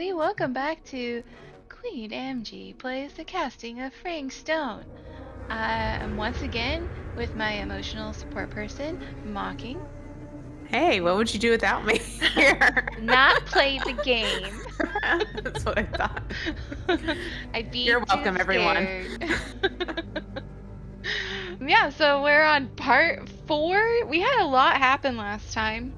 everybody. Welcome back to QueenAmgee plays the casting of Frank Stone. I am once again with my emotional support person, Mocking. Hey, what would you do without me here? Not play the game. That's what I thought. I'd be You're too welcome, everyone. scared. Yeah, so we're on part 4. We had a lot happen last time.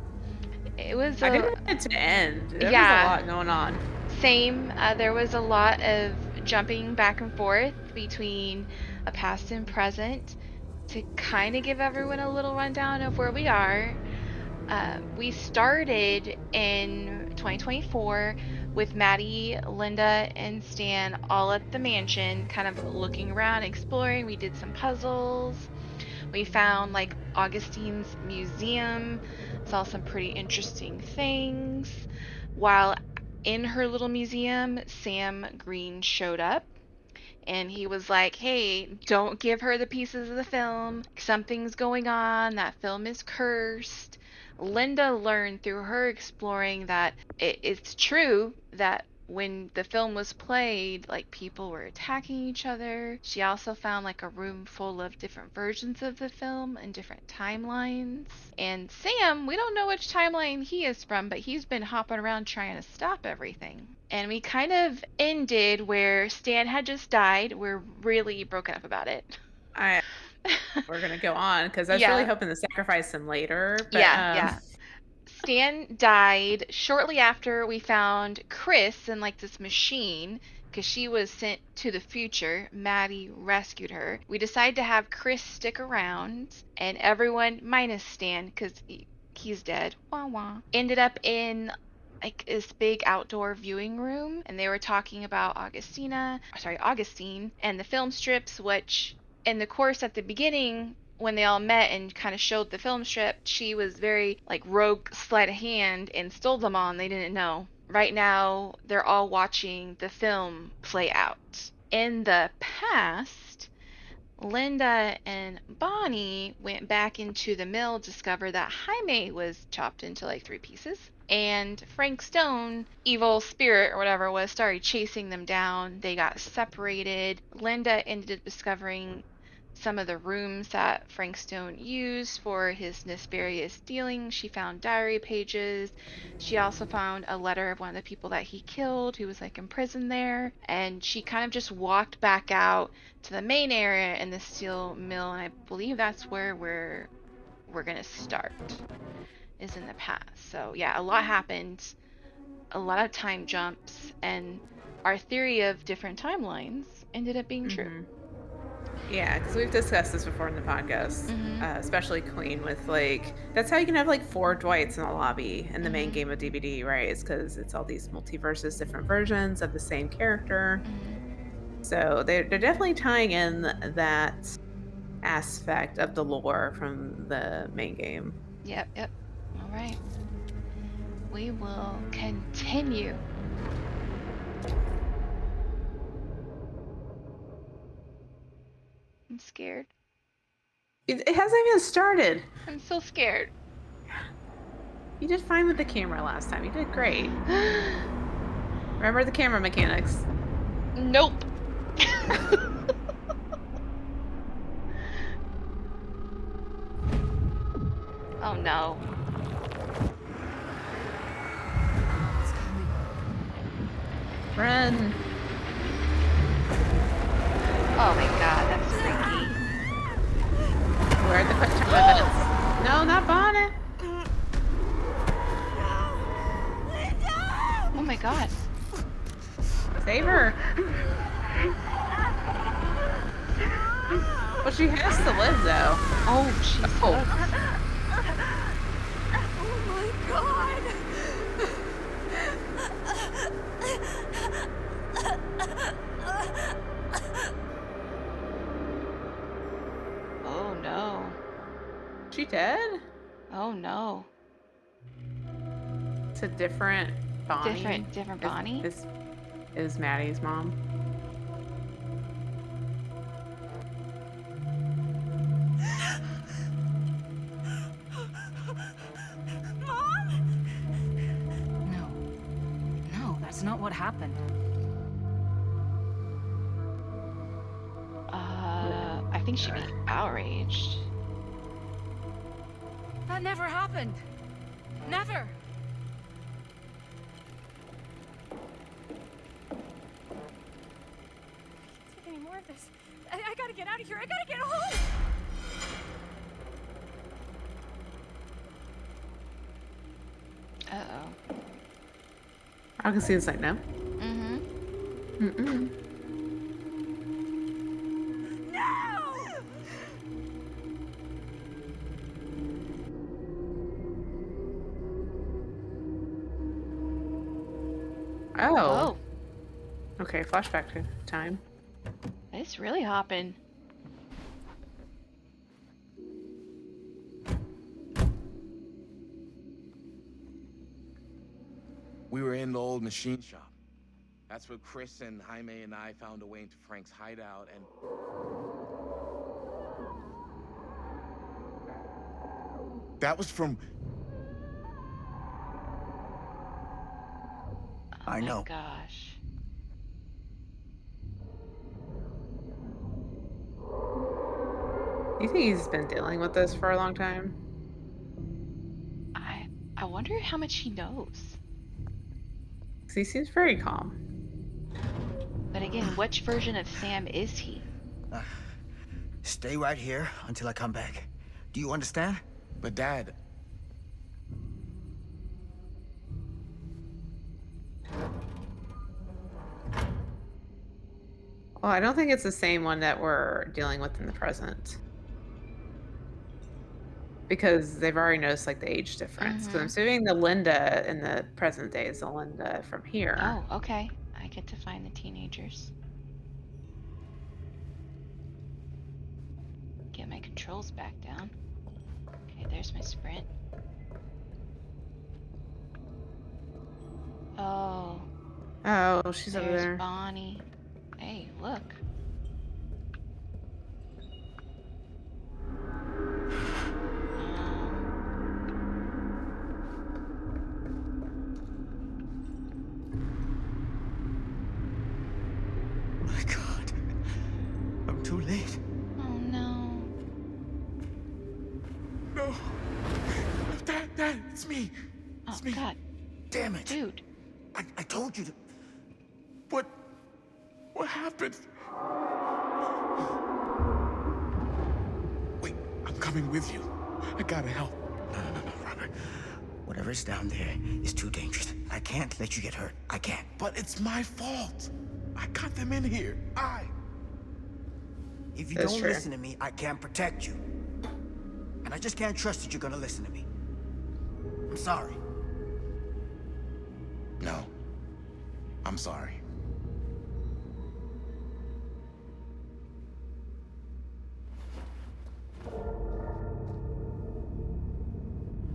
It was I didn't a want it to end. There was a yeah. lot going on. Same. There was a lot of jumping back and forth between a past and present to kind of give everyone a little rundown of where we are. We started in 2024 with Maddie, Linda, and Stan all at the mansion, kind of looking around, exploring. We did some puzzles. We found like Augustine's museum, saw some pretty interesting things. While in her little museum, Sam Green showed up and he was like, "Hey, don't give her the pieces of the film. Something's going on. That film is cursed." Linda learned through her exploring that it's true that when the film was played, like people were attacking each other. She also found like a room full of different versions of the film and different timelines. And Sam, we don't know which timeline he is from, but he's been hopping around trying to stop everything. And we kind of ended where Stan had just died. We're really broken up about it. I We're gonna go on because I was really Yeah, hoping to sacrifice him later, but yeah. Stan died shortly after we found Chris in like this machine because she was sent to the future. Maddie rescued her. We decided to have Chris stick around, and everyone minus Stan because he's dead. Wah wah. Ended up in like this big outdoor viewing room, and they were talking about Augustine, and the film strips, which in the course at the beginning when they all met and kind of showed the film strip, she was very like rogue sleight of hand and stole them all and they didn't know. Right now, they're all watching the film play out. In the past, Linda and Bonnie went back into the mill, discovered that Jaime was chopped into like 3 pieces, and Frank Stone, evil spirit or whatever it was, started chasing them down. They got separated. Linda ended up discovering some of the rooms that Frank Stone used for his nefarious dealing. She found diary pages. She also found a letter of one of the people that he killed who was like in prison there. And she kind of just walked back out to the main area in the steel mill, and I believe that's where we're gonna start, is in the past. So yeah, a lot happened, a lot of time jumps, and our theory of different timelines ended up being true. hmm yeah, because we've discussed this before in the podcast, Mhm. especially Queen with like that's how you can have like 4 Dwights in the lobby in the main Mhm. game of DVD, right? It's because it's all these multiverses, different versions of the same character. Mhm. So they're definitely tying in that aspect of the lore from the main game. Yep, yep. All right. We will continue. I'm scared. It hasn't even started. I'm so scared. You did fine with the camera last time. You did great. Remember the camera mechanics. Nope. Oh no. Run. Oh my god, that's freaky. Where are the quick time events? No, not Bonnet. Oh my god. Save her. Well, she has to live, though. Oh, she's Oh, hooked. Oh my god! Oh no. she dead? Oh no. It's a different Bonnie. Different Is, Bonnie? is, is Maddie's mom. Mom? No. No, that's That's not what happened. I think she'd be outraged. That never happened. Never. Take any more of this. I gotta get out of here. I gotta get home. Uh-oh. I can see it's like, no. Mm-hmm. Mm-mm. No! Oh. Oh, Okay, flashback time. it's really hopping. We were in the old machine shop. That's where Chris and Jaime and I found a way into Frank's hideout, and that was from... Oh I my know. gosh. You think he's been dealing with this for a long time? I wonder how much he knows. 'Cause he seems very calm. But again, which version of Sam is he? Stay right here until I come back. Do you understand? But Dad... Well, I don't think it's the same one that we're dealing with in the present. Because they've already noticed like the age difference. Because I'm Mm-hmm. assuming the Linda in the present day is the Linda from here. Oh, okay. I get to find the teenagers. Get my controls back down. Okay, there's my sprint. Oh, Oh, she's over there's there. Bonnie. Hey, look. My God. I'm too late. Oh no. No! Dad, it's me! Oh It's me! God, Damn it. dude. I told you to... What... What happened? Wait, I'm coming with you. I gotta help. No, Robert. Whatever's down there is too dangerous. I can't let you get hurt. I can't. But it's my fault. I got them in here. If you That's don't true. listen to me, I can't protect you. And I just can't trust that you're gonna listen to me. I'm sorry. No. I'm sorry.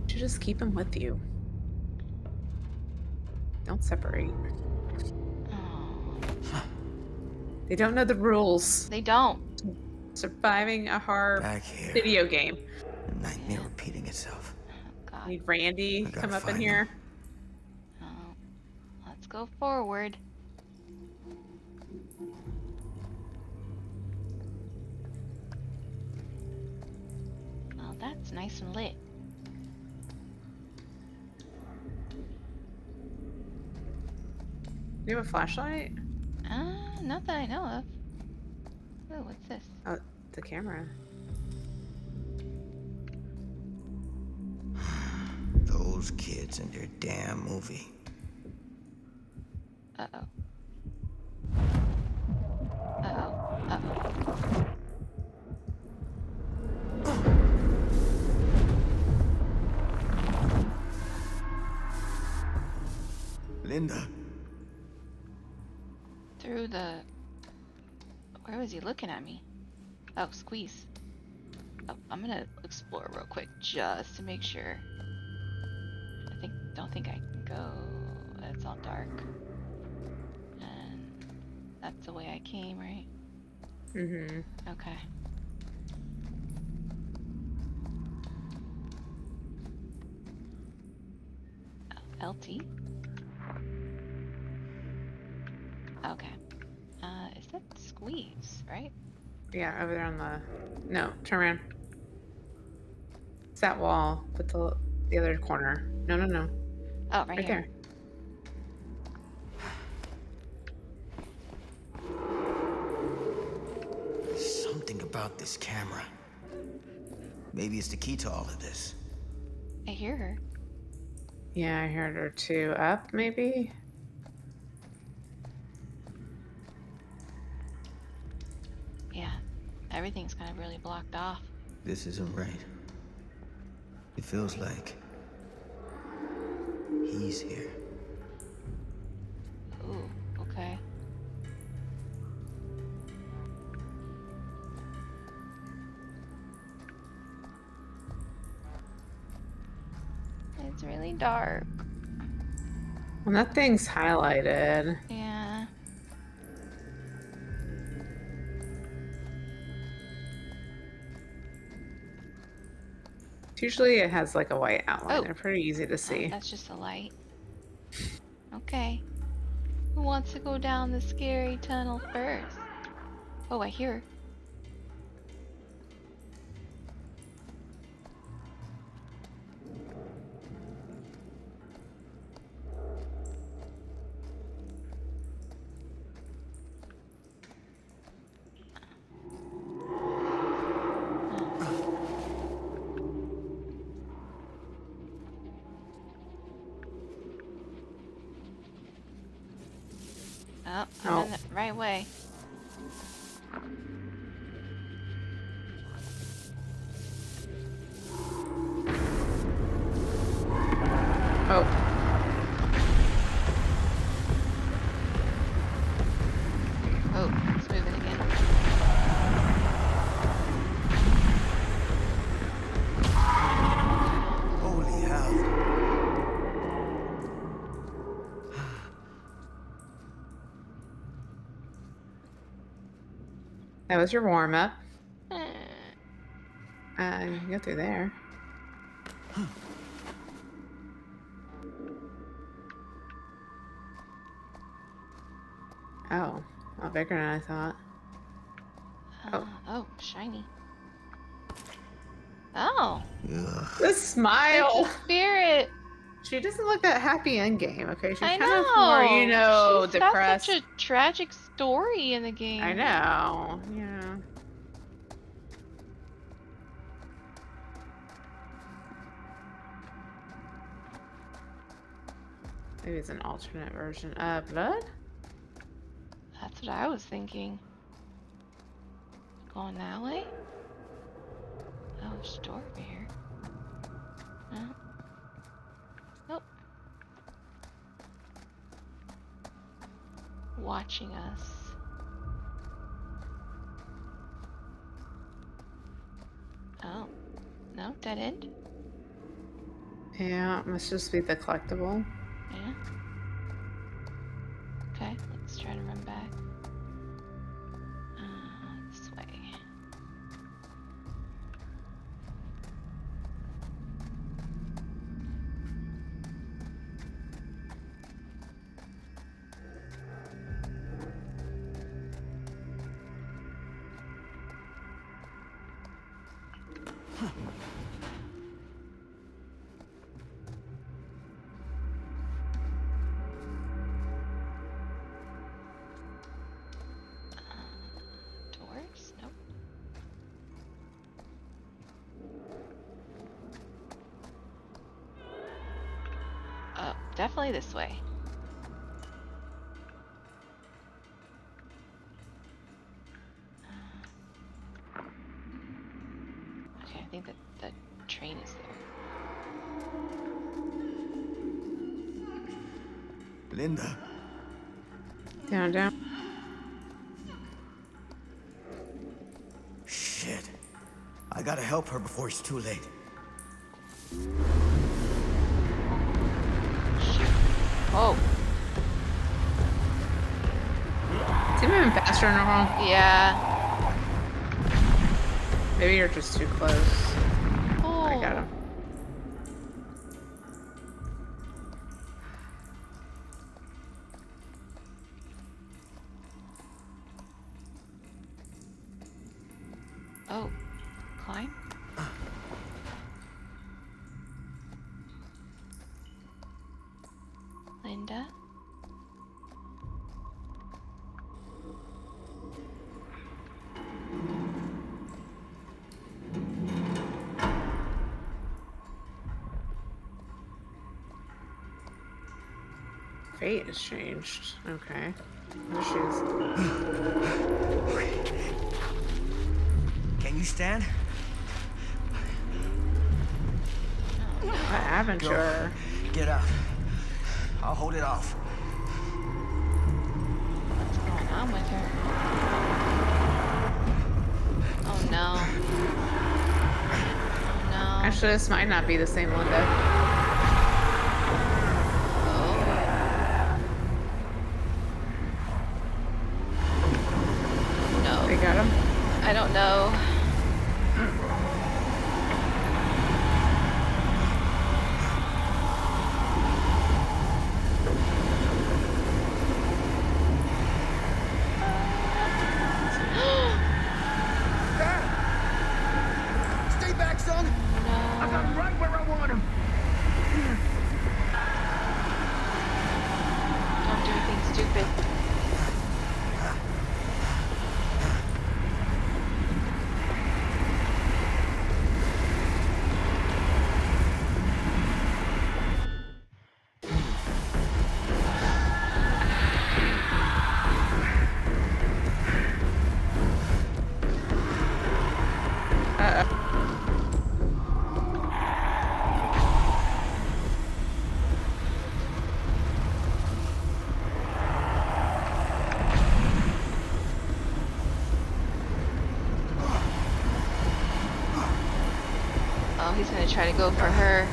You should just keep him with you. Don't separate. Oh, They don't know the rules. they don't. Surviving a hard Back here. video game. A nightmare repeating itself. Oh God. Need Randy I gotta come up in find here. them. Oh, let's go forward. Oh, that's nice and lit. Do you have a flashlight? Not that I know of. Oh, what's this? Oh, the camera. Those kids and their damn movie. Uh-oh. Uh-oh. Uh-oh. Linda. Through the... Where was he looking at me? Oh, squeeze. Oh, I'm gonna explore real quick just to make sure. Don't think I can go. It's all dark. And that's the way I came, right? Mm-hmm. Okay. LT? squeeze, right? Yeah, over there on the... No, turn around. It's that wall, but the other corner. No, no, no. Oh, right Right here. there. There's something about this camera. Maybe it's the key to all of this. I hear her. Yeah, I heard her too. Up, maybe? Yeah. Everything's kind of really blocked off. This isn't right. It feels like he's here. Ooh, okay. It's really dark. Well, nothing's highlighted. Yeah. Usually it has like a white outline. Oh. They're pretty easy to Oh, see. that's just a light. Okay. Who wants to go down the scary tunnel first? Oh, I hear her. Oh, I'm in the right way. Oh. Oh, it's moving again. Holy hell. That was your warm-up. Eh. You can go through there. Oh, a lot bigger than I thought. Oh, shiny. Oh, Ugh. The it's smile! a spirit. She doesn't look that happy in game, okay? She's I kind of more, you know. know, She's depressed. got such a tragic story in the game. I know, yeah. Maybe it's an alternate version. Blood? That's what I was thinking. Going that way? Oh, there's a door over here. No. Nope. Watching us. Oh. No, dead end? Yeah, it must just be the collectible. Yeah. Okay, let's try to run back. This way. Doors? Nope. Oh, definitely this way. Okay, I think that the train is there. Linda. Down, down. Shit. I gotta help her before it's too late. Oh, Is he moving faster than normal? yeah. Maybe you're just too close. Oh. I got him. climb? Linda? Fate has changed. Okay. There she is. Can you stand? What happened to her? Get out. I'll hold it off. What's going on with her? Oh no. Oh no. Actually, this might not be the same Linda. No. They got him? I don't know. Stay back, son. I got him right where I want him. Don't do anything stupid. Oh, he's gonna try to go for her.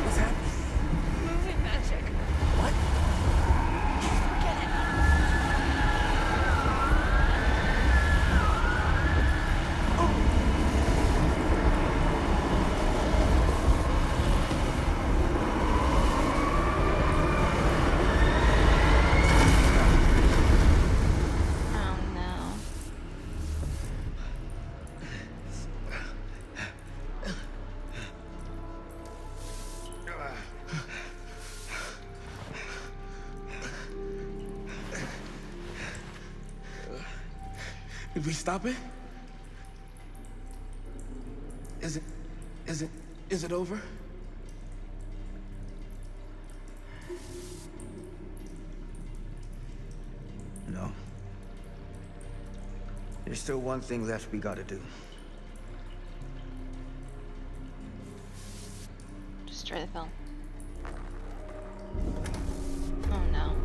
What's happening? Moving magic. What? Forget it. Oh no. Did we stop it? Is it over? No. There's still one thing left we gotta do. Destroy the film. Oh no.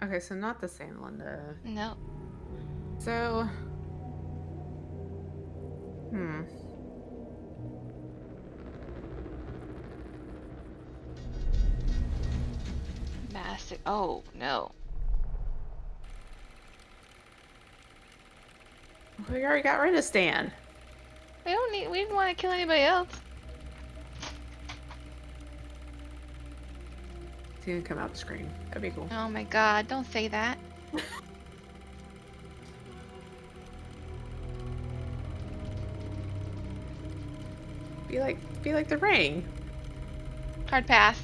Okay, so not the same Linda. No. So... Massive. Oh no. We already got rid of Stan. We don't need. We didn't want to kill anybody else. He's gonna come out the screen. That'd be cool. Oh my god! Don't say that. Be like the ring. Hard pass.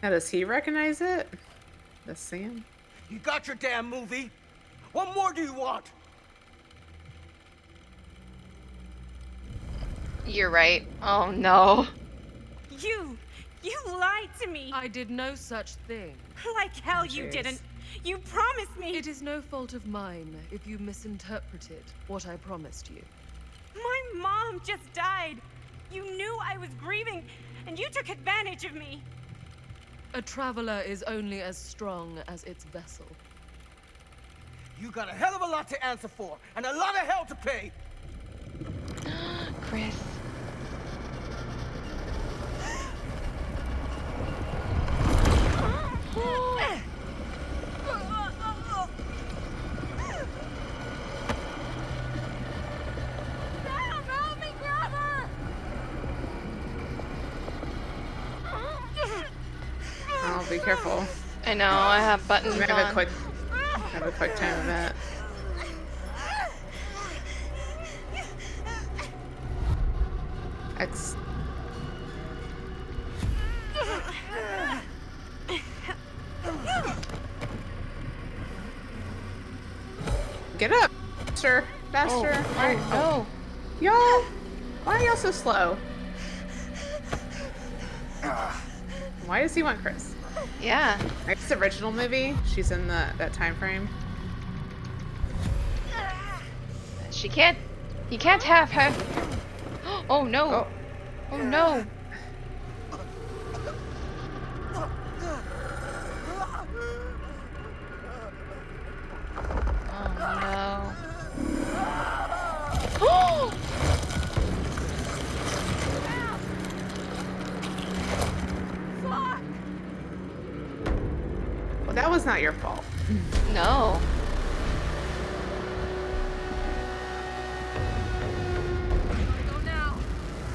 Now does he recognize it? The Sam? You got your damn movie. What more do you want? You're right. Oh no. You lied to me. I did no such thing. Like hell you Jeez. didn't. You promised me. It is no fault of mine if you misinterpreted what I promised you. My mom just died. You knew I was grieving, and you took advantage of me. A traveler is only as strong as its vessel. You got a hell of a lot to answer for, and a lot of hell to pay. Chris. be careful. I know, I have buttons We might on. have a quick time event. X. Get up, faster, faster. Oh, Y'all, why are y'all so slow? Why does he want Chris? no. Yeah. It's the original movie. She's in that time frame. She can't. He can't have her. Oh no. Oh, Oh no. Oh no. Oh! well, that was not your fault. No. Go now.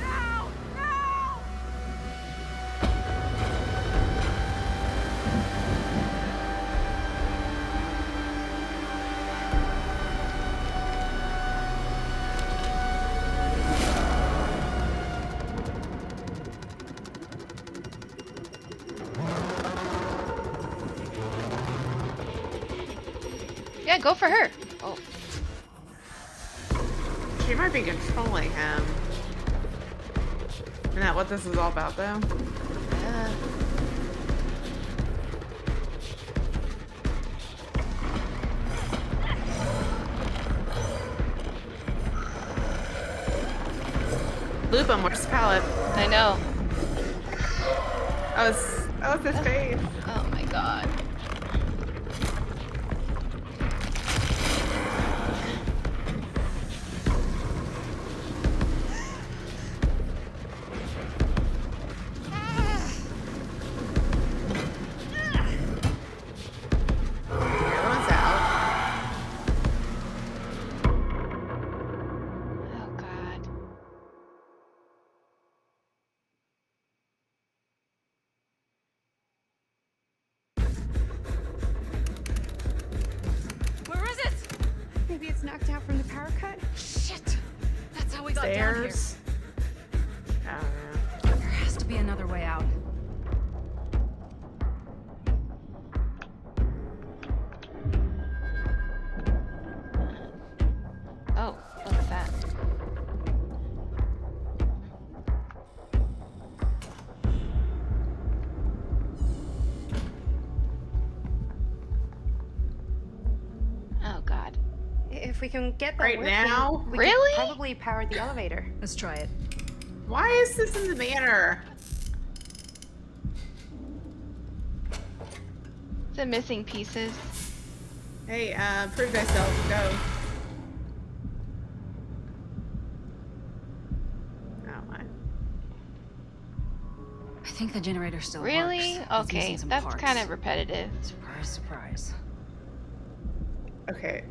No! No! Yeah, go for her. Oh. She might be controlling him. Isn't that what this is all about, though? Yeah. Loop him. Where's the pallet? I know. That was his face. Oh my god. Everyone's out. Oh god. Where is it? Maybe it's knocked out from the power cut? Shit! That's how we got down here. Stairs. I don't know. There has to be another way out. Oh, what's that? Oh god. If we can get that Right working, now? we Really? could probably power the elevator. Let's try it. Why is this in the manor? The missing pieces. Hey, prove thyself. Go. Oh my. I think the generator still Really? works. It's Okay, missing some that's parts. kind of repetitive. Surprise, surprise. Okay,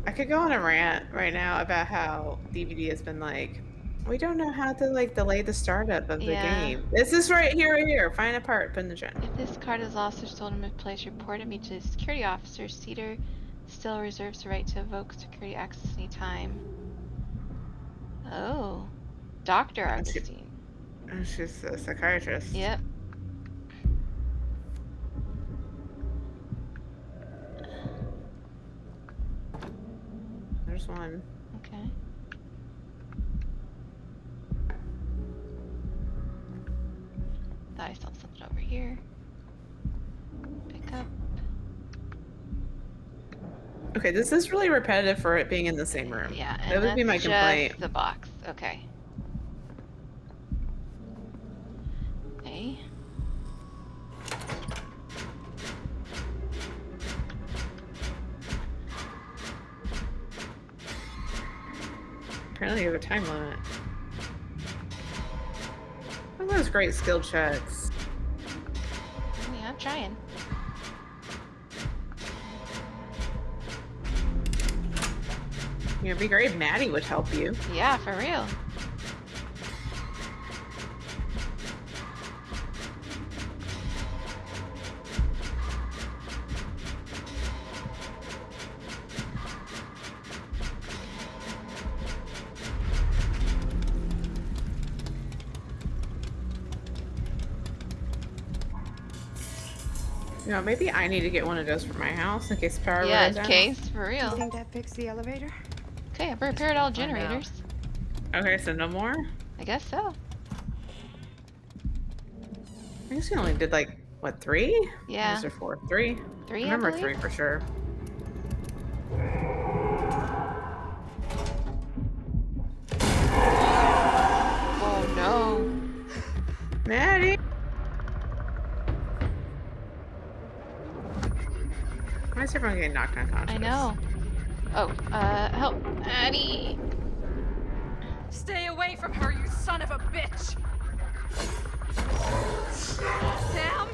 I could go on a rant right now about how DVD has been like, we don't know how to like delay the startup of the Yeah. game. This is right here. Find a part, put in the gen. If this card is lost or stolen in place, report it me to the security officer. Cedar still reserves the right to evoke security access anytime. Oh. Dr. And she- Augustine. She's a psychiatrist. Yep. There's one. Okay. Thought I saw something over here. Pick up. Okay, this is really repetitive for it being in the same room. Yeah, That and would be my that's complaint. just the box. Okay. Okay. Apparently you have a time limit. Look at those great skill checks. Yeah, I'm trying. You know, it'd be great if Maddie would help you. Yeah, for real. You know, maybe I need to get one of those for my house in case power Yeah, goes out. case, for Do you real. think that picks the elevator? Okay, I repaired all Find out. generators. Okay, so no more? I guess so. I guess we only did like, what, 3? Or was Yeah. there 4? 3? I 3, I remember believe. 3 for sure. Oh no. Maddie! Why is everyone getting knocked unconscious? I know. Oh, help, Addie. Stay away from her, you son of a bitch! Sam?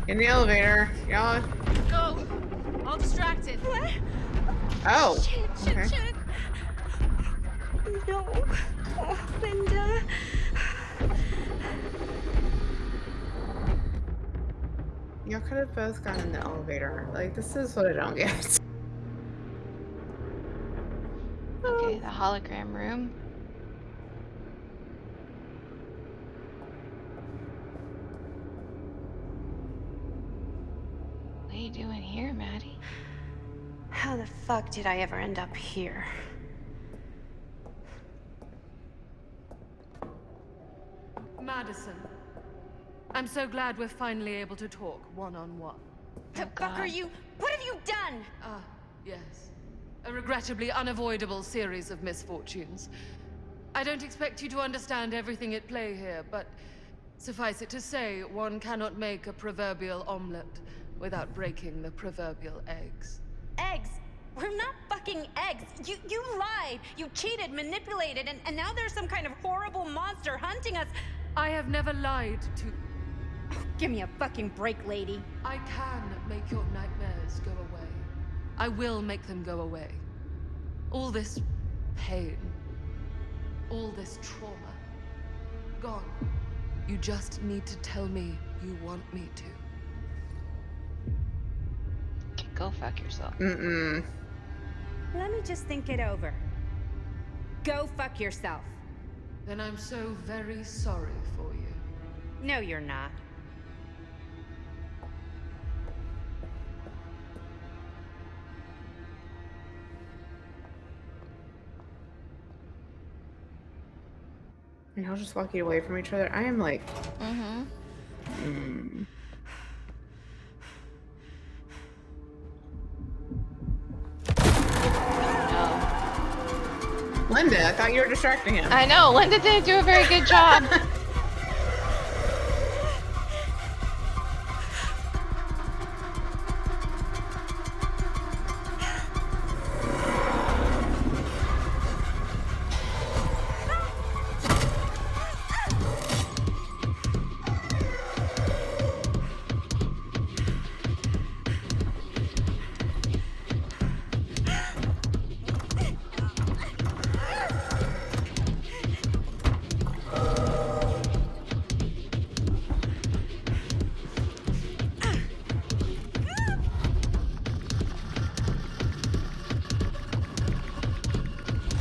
In the elevator. Y'all. Go! All distracted. What? Oh. Shit, Okay. shit. No. Oh, Linda. Y'all could have both gone in the elevator. Like, this is what I don't get. Okay, the hologram room. What are you doing here, Maddie? How the fuck did I ever end up here? Madison, I'm so glad we're finally able to talk one-on-one. The Oh, fuck are God. you? What have you done? Ah, yes. A regrettably unavoidable series of misfortunes. I don't expect you to understand everything at play here, but suffice it to say, one cannot make a proverbial omelet without breaking the proverbial eggs. Eggs. We're not fucking eggs. You lied. You cheated, manipulated, and now there's some kind of horrible monster hunting us. I have never lied to... Give me a fucking break, lady. I can make your nightmares go away. I will make them go away. All this pain, all this trauma, gone. You just need to tell me you want me to. Okay, go fuck yourself. Mm-mm. Let me just think it over. Go fuck yourself. Then I'm so very sorry for you. No, you're not. And y'all just walking away from each other. I am like... Mm-hmm. Mm. No. Linda, I thought you were distracting him. I know, Linda didn't do a very good job.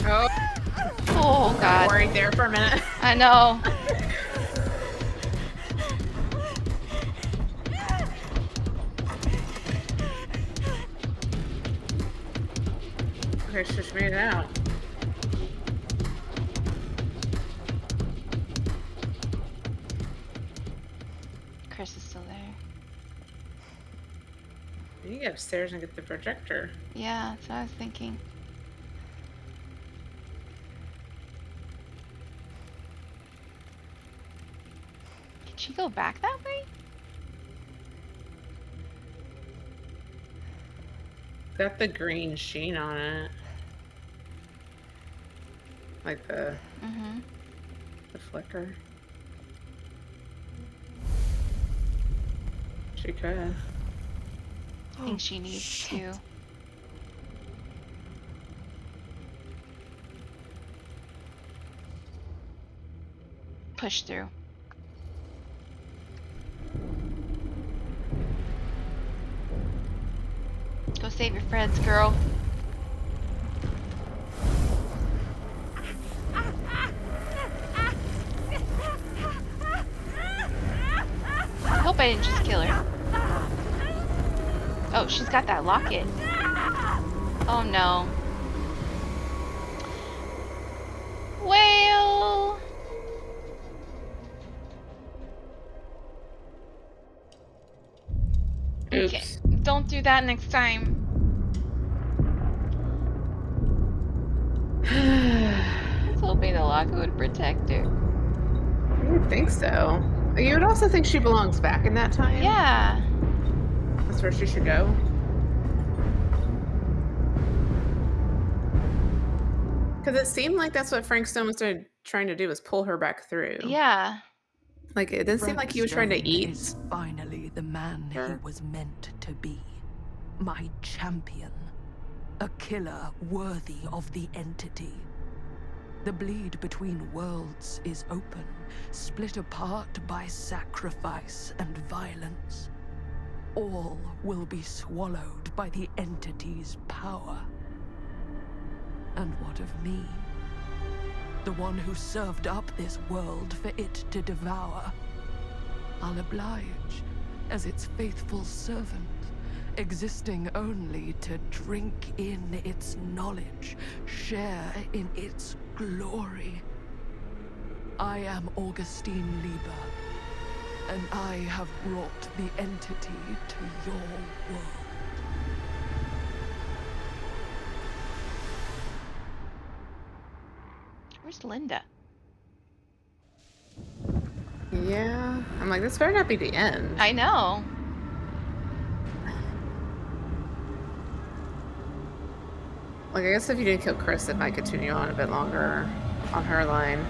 Oh, Oh, God. worried there for a minute. I know. Okay, she just made it out. Chris is still there. You can get upstairs and get the projector. Yeah, that's what I was thinking. Did she go back that way? Got the green sheen on it. Like the Mm-hmm. flicker. She could. I think she needs shit. to. Push through. Go save your friends, girl. I didn't just kill her. Oh, she's got that locket. Oh no. Well. Okay, Oops. don't do that next time. I was hoping the locket would protect her. You'd think so. You would also think she belongs back in that time. Yeah. That's where she should go. Because it seemed like that's what Frank Stone was trying to do, was pull her back through. Yeah. Like, it didn't seem like he was trying to Stone eat. is finally the man he her. was meant to be. My champion. A killer worthy of the entity. The bleed between worlds is open, split apart by sacrifice and violence. All will be swallowed by the entity's power. And what of me? The one who served up this world for it to devour. I'll oblige as its faithful servant, existing only to drink in its knowledge, share in its glory. I am Augustine Lieber, and I have brought the entity to your world. Where's Linda? Yeah. I'm like, this better not be the end. I know. Like, I guess if you didn't kill Chris, it might continue on a bit longer on her line.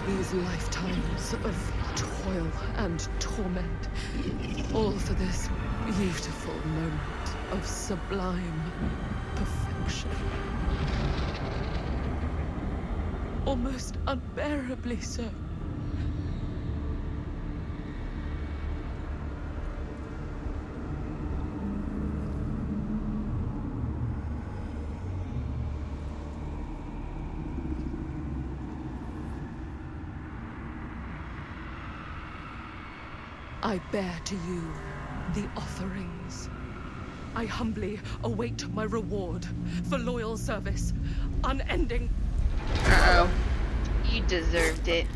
These lifetimes of toil and torment, all for this beautiful moment of sublime perfection. Almost unbearably so. I bear to you the offerings. I humbly await my reward for loyal service, unending. Uh-oh. You deserved it.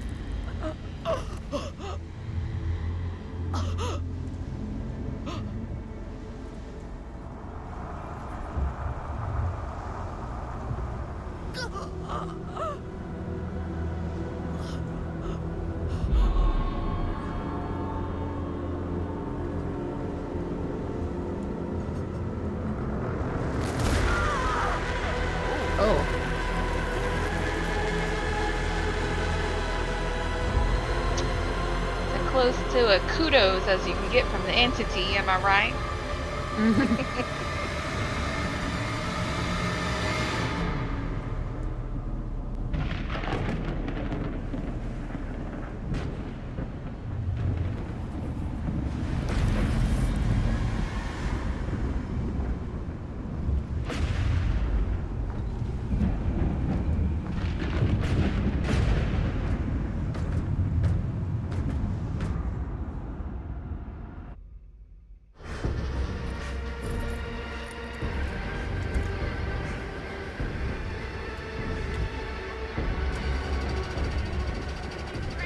Oh. As close to a kudos as you can get from the entity, am I right?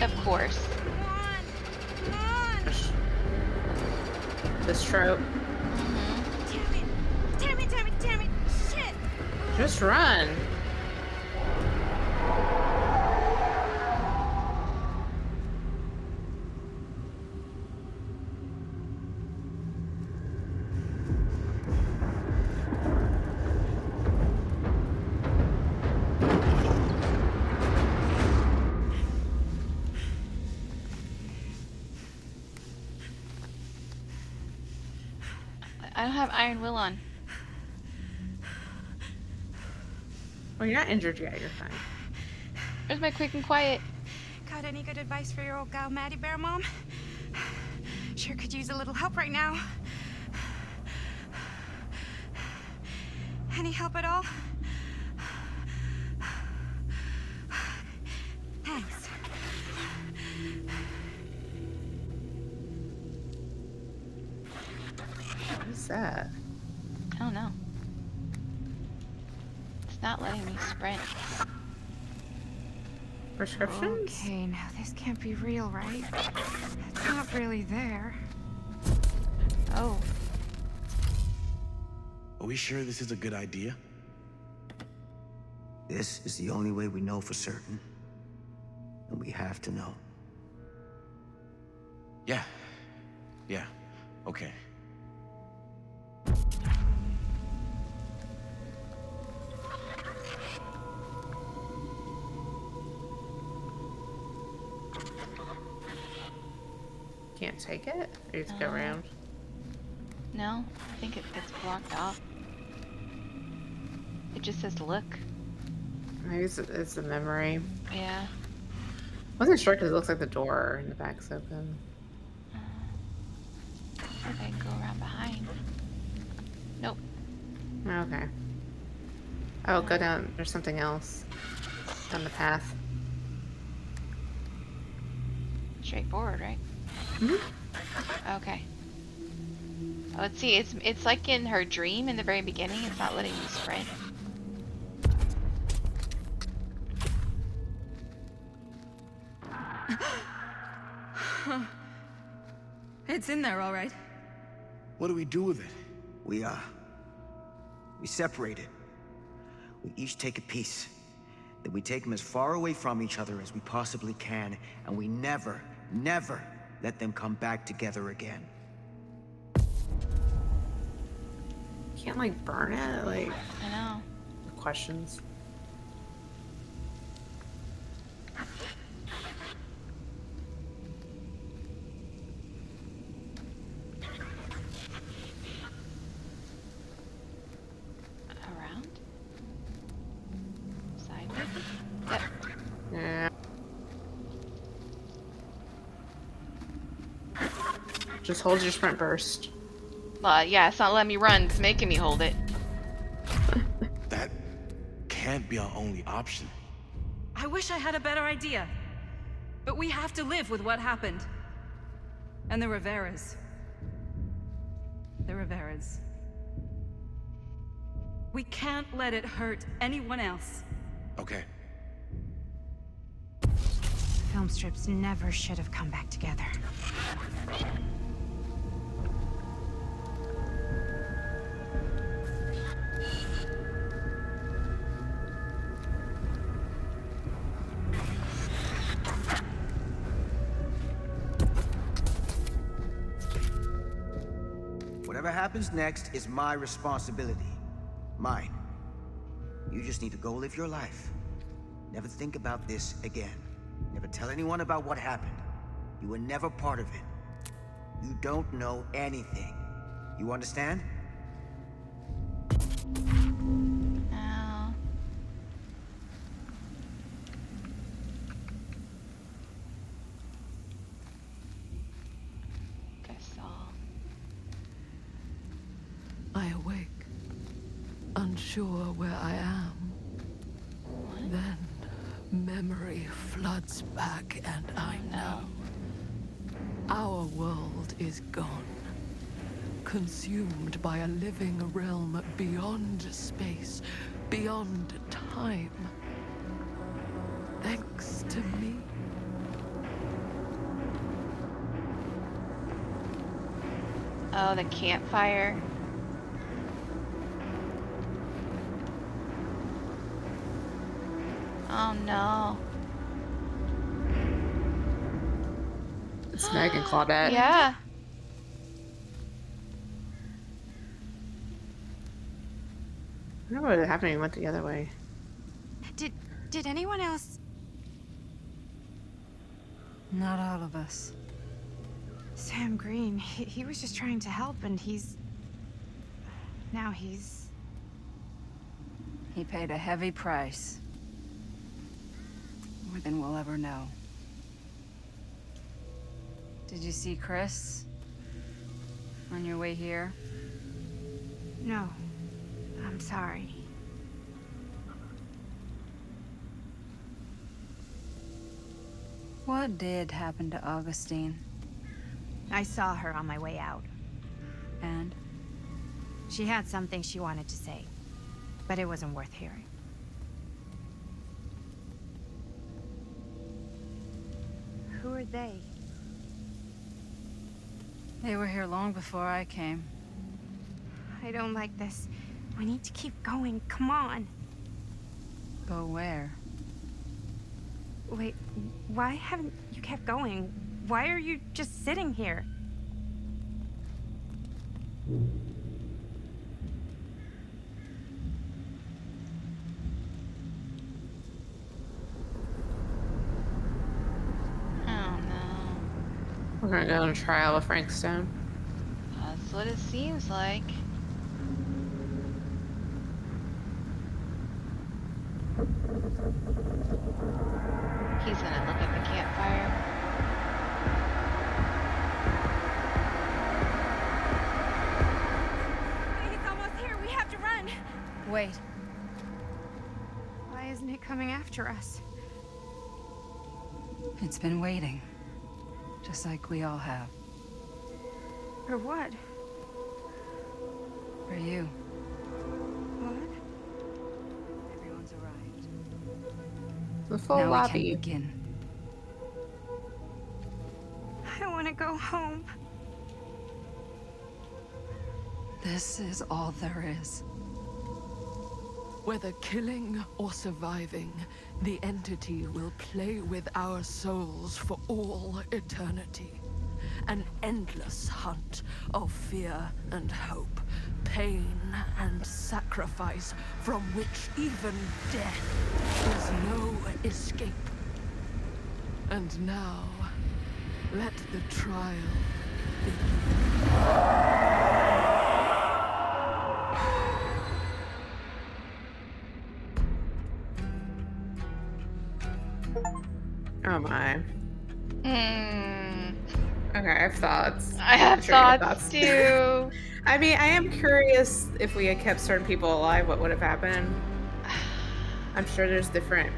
Of course. Come on! This trope. Damn it! Shit! Just run. I don't have Iron Will on. Well, you're not injured yet. You're fine. Where's my quick and quiet? Got any good advice for your old gal, Maddie Bear Mom? Sure could use a little help right now. Any help at all? Thanks. What is that? I don't know. It's not letting me sprint. Prescriptions? Okay, now this can't be real, right? It's not really there. Oh. Are we sure this is a good idea? This is the only way we know for certain. And we have to know. Yeah. Yeah. Okay. Can't take it? Or you just go around? No, I think it's blocked off. It just says look. Maybe it's a memory. Yeah. Wasn't sure because it looks like the door in the back's open. Okay, go around behind. Nope. Okay. Oh, go down. There's something else on the path. Straightforward, right? Mm-hmm. Okay. Oh, let's see. It's like in her dream in the very beginning. It's not letting me sprint. It's in there, all right. What do we do with it? We separate it. We each take a piece. Then we take them as far away from each other as we possibly can, and we never, never let them come back together again. Can't like burn it? Like, I know. questions. Around? Sideways? Yep. Yeah. Just hold your sprint burst. Yeah, it's not letting me run. It's making me hold it. That can't be our only option. I wish I had a better idea. But we have to live with what happened. And the Riveras. The Riveras. We can't let it hurt anyone else. Okay. Film strips never should have come back together. Whatever happens next is my responsibility. Mine. You just need to go live your life. Never think about this again. Never tell anyone about what happened. You were never part of it. You don't know anything. You understand? Ow. Guess I'll... I awake, unsure where I am. Then memory floods back, and I know our world is gone, consumed by a living realm beyond space, beyond time. Thanks to me. Oh, the campfire. Oh no. It's Meg and Claudette. Yeah. I don't know what happened when we went the other way. Did anyone else? Not all of us. Sam Green, he was just trying to help, and now he's... He paid a heavy price. More than we'll ever know. Did you see Chris? On your way here? No. I'm sorry. What did happen to Augustine? I saw her on my way out. And? She had something she wanted to say, but it wasn't worth hearing. Who are they? They were here long before I came. I don't like this. We need to keep going. Come on. Go where? Wait, why haven't you kept going? Why are you just sitting here? Oh no. We're gonna go on a trial with Frank Stone. That's what it seems like. He's gonna look at the campfire. It's almost here. We have to run. Wait. Why isn't it coming after us? It's been waiting. Just like we all have. For what? For you. What? Everyone's arrived. The full Now we lobby. can begin. I want to go home. This is all there is. Whether killing or surviving, the entity will play with our souls for all eternity. An endless hunt of fear and hope, pain and sacrifice, from which even death is no escape. And now, let the trial begin. Oh my. Hmm. Okay, I have thoughts. I have I'm sure you have thoughts too. I mean, I am curious if we had kept certain people alive, what would have happened? I'm sure there's different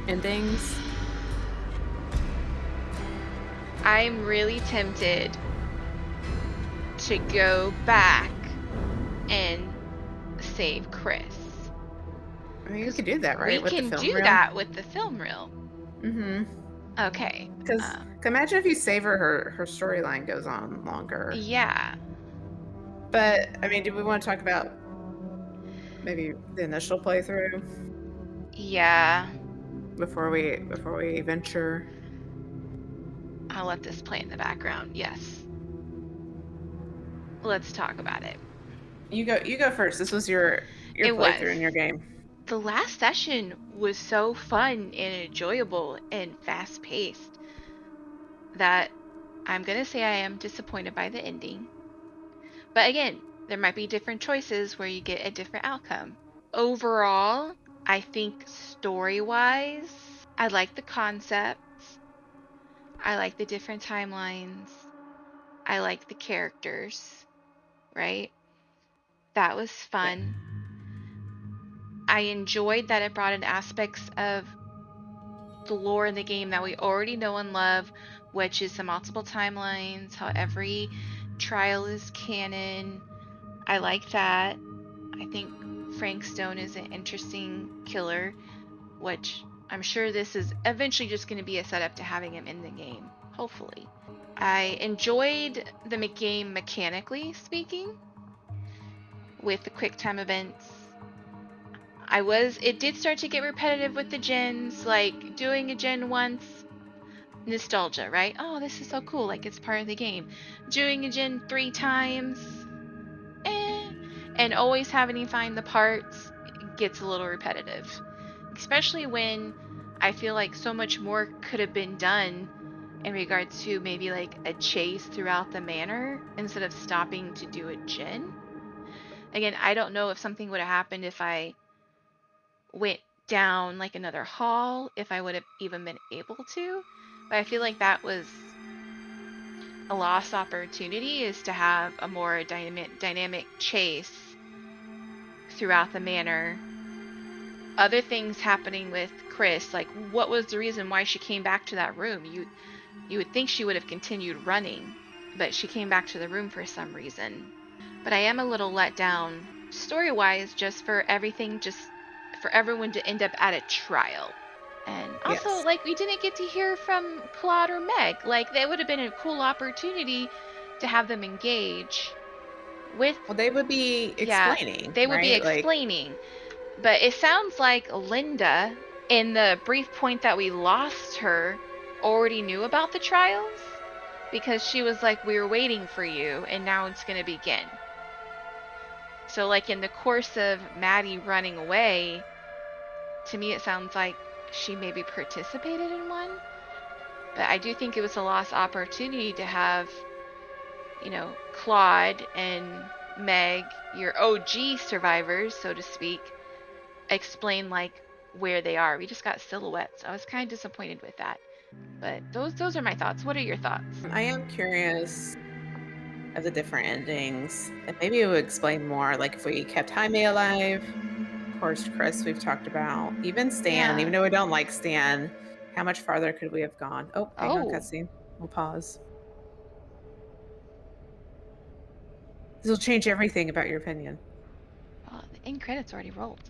endings. I'm really tempted to go back and save Chris. I mean, we could do that, right? We with can the film do reel? that with the film reel. Mm-hmm. Okay. Because imagine if you save her storyline goes on longer. Yeah. But I mean, do we want to talk about maybe the initial playthrough Yeah. before we venture? I'll let this play in the background. Yes. Let's talk about it. You go first. This was your It playthrough was. in your game. The last session was so fun and enjoyable and fast paced that I'm going to say I am disappointed by the ending. But again, there might be different choices where you get a different outcome. Overall, I think story-wise, I like the concepts. I like the different timelines. I like the characters, right? That was fun. I enjoyed that it brought in aspects of the lore in the game that we already know and love, which is the multiple timelines, how every trial is canon. I like that. I think Frank Stone is an interesting killer, which I'm sure this is eventually just going to be a setup to having him in the game, hopefully. I enjoyed the game mechanically speaking, with the quick time events. It did start to get repetitive with the gens, like doing a gen once, nostalgia, right? Oh, this is so cool, like it's part of the game. Doing a gen 3 times, and always having to find the parts gets a little repetitive. Especially when I feel like so much more could have been done in regards to maybe like a chase throughout the manor instead of stopping to do a gen. Again, I don't know if something would have happened if I went down like another hall if I would have even been able to. But I feel like that was a lost opportunity, is to have a more dynamic chase throughout the manor. Other things happening with Chris, like what was the reason why she came back to that room? You would think she would have continued running, but she came back to the room for some reason. But I am a little let down story-wise, just for everything, just for everyone to end up at a trial. And also, Yes. like, we didn't get to hear from Claude or Meg. Like, that would have been a cool opportunity to have them engage with. Well, they would be Yeah, explaining, they would be right? Like, explaining. But it sounds like Linda, in the brief point that we lost her, already knew about the trials, because she was like, we were waiting for you, and now it's going to begin. So, like, in the course of Maddie running away, to me it sounds like she maybe participated in one. But I do think it was a lost opportunity to have, Claude and Meg, your OG survivors, so to speak, explain, like, where they are. We just got silhouettes. I was kind of disappointed with that. But those are my thoughts. What are your thoughts? I am curious of the different endings. And maybe it would explain more, like if we kept Jaime alive. Of course, Chris, we've talked about. Even Stan, Yeah. even though we don't like Stan, how much farther could we have gone? Oh, hang on, Oh. cutscene. We'll pause. This will change everything about your opinion. Well, the end credits already rolled.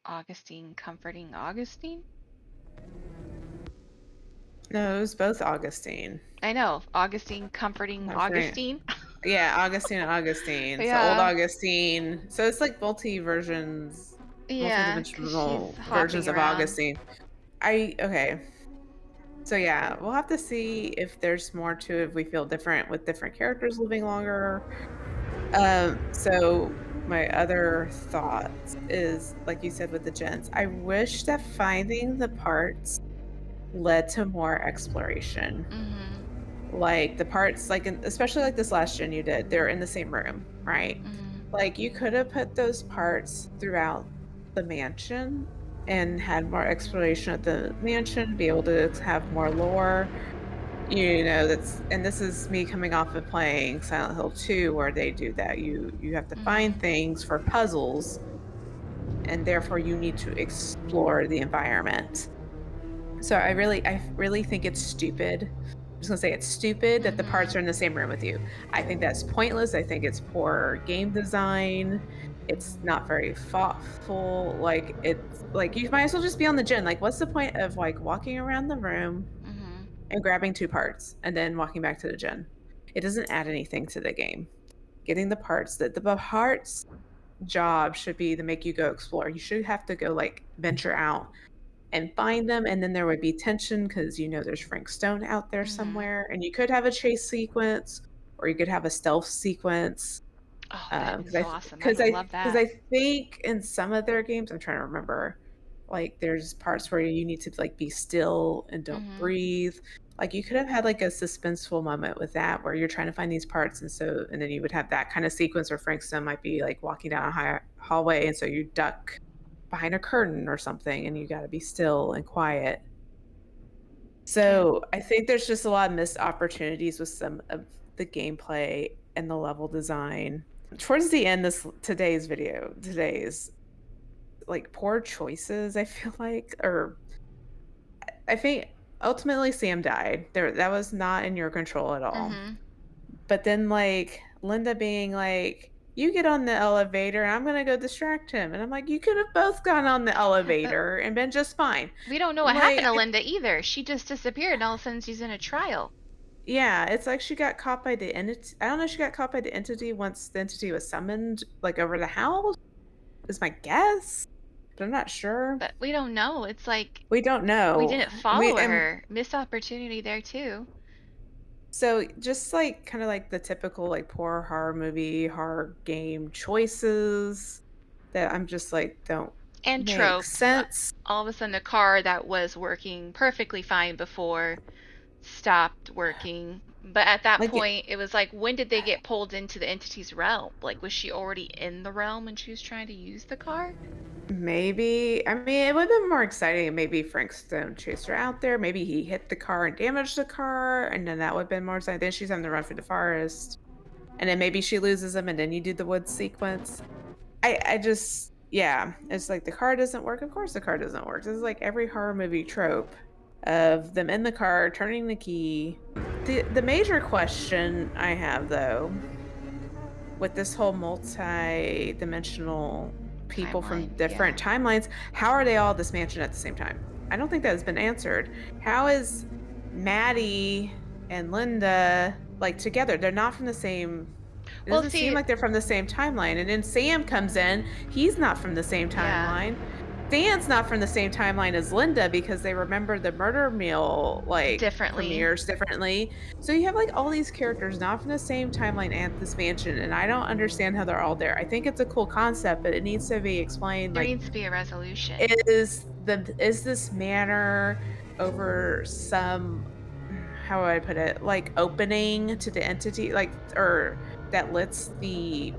Augustine comforting Augustine? No, it was both Augustine. I know. Augustine comforting Augustine? Yeah, Augustine and Augustine. So old Yeah. Augustine. So it's like Yeah, because she's multi-dimensional hopping versions of around. Augustine. Okay. So yeah, we'll have to see if there's more to it, if we feel different with different characters living longer. So my other thoughts is, like you said with the gens, I wish that finding the parts led to more exploration. Mm-hmm. Like the parts, especially like this last gen you did, they're in the same room, right? Mm-hmm. Like you could have put those parts throughout the mansion and had more exploration of the mansion, be able to have more lore. This is me coming off of playing Silent Hill 2, where they do that. You have to find things for puzzles, and therefore you need to explore the environment. So I really think it's stupid. I'm just gonna say it's stupid that the parts are in the same room with you. I think that's pointless. I think it's poor game design. It's not very thoughtful. Like it's like you might as well just be on the gen. Like, what's the point of like walking around the room Mm-hmm. and grabbing 2 parts and then walking back to the gen? It doesn't add anything to the game. Getting the parts, the parts job should be to make you go explore. You should have to go like venture out and find them, and then there would be tension because there's Frank Stone out there somewhere, and you could have a chase sequence, or you could have a stealth sequence. Oh, that'd been so awesome. I Because would love because that. I think in some of their games, I'm trying to remember, like there's parts where you need to like be still and don't Mm-hmm. breathe. Like, you could have had, like, a suspenseful moment with that where you're trying to find these parts, and then you would have that kinda sequence where Frank Stone might be, like, walking down a hallway, and so you duck behind a curtain or something, and you gotta be still and quiet. Yeah. So, I think there's just a lot of missed opportunities with some of the gameplay and the level design. Towards the end, today's, like, poor choices, I feel like, or I think ultimately Sam died. That was not in your control at all. Mhm. But then, like, Linda being like, "You get on the elevator, and I'm gonna go distract him." And I'm like, "You could have both gone on the But elevator and been just fine." we don't know what Like, happened to Linda either. She just disappeared, and all of a sudden she's in a trial. yeah, it's like she got caught by the entity. I don't know if she got caught by the entity once the entity was summoned, like, over the house, is my guess, but I'm not sure. But we don't know. It's like We don't we know. didn't We follow and her. Missed opportunity there too. So just like kind of like the typical like poor horror movie, horror game choices that I'm just like don't And make tropes. sense. All of a sudden, a car that was working perfectly fine before stopped working. But at that Like point, it was like, when did they get pulled into the entity's realm? Like, was she already in the realm when she was trying to use the car? maybe I mean it would have been more exciting if maybe Frank Stone chased her out there. Maybe he hit the car and damaged the car, and then that would have been more exciting. Then she's having to run through the forest. And then maybe she loses him and then you do the woods sequence. I just yeah, it's like the car doesn't work. Of course the car doesn't work. This is like every horror movie trope of them in the car turning the key. The major question I have though with this whole multi-dimensional people from Timeline, different timelines, how are they all at this mansion at the same time? I don't think that has been answered. How is Maddie and Linda like together? They're not from the same. It Well, doesn't seem see, like they're from the same timeline. And then Sam comes in. He's not from the same yeah, timeline. Dan's not from the same timeline as Linda because they remember the murder meal like differently. premieres differently. So you have like all these characters not from the same timeline at this mansion, and I don't understand how they're all there. I think it's a cool concept, but it needs to be explained. There Like, needs to be a resolution. is this manor over some how would I put it like opening to the entity like or that lets the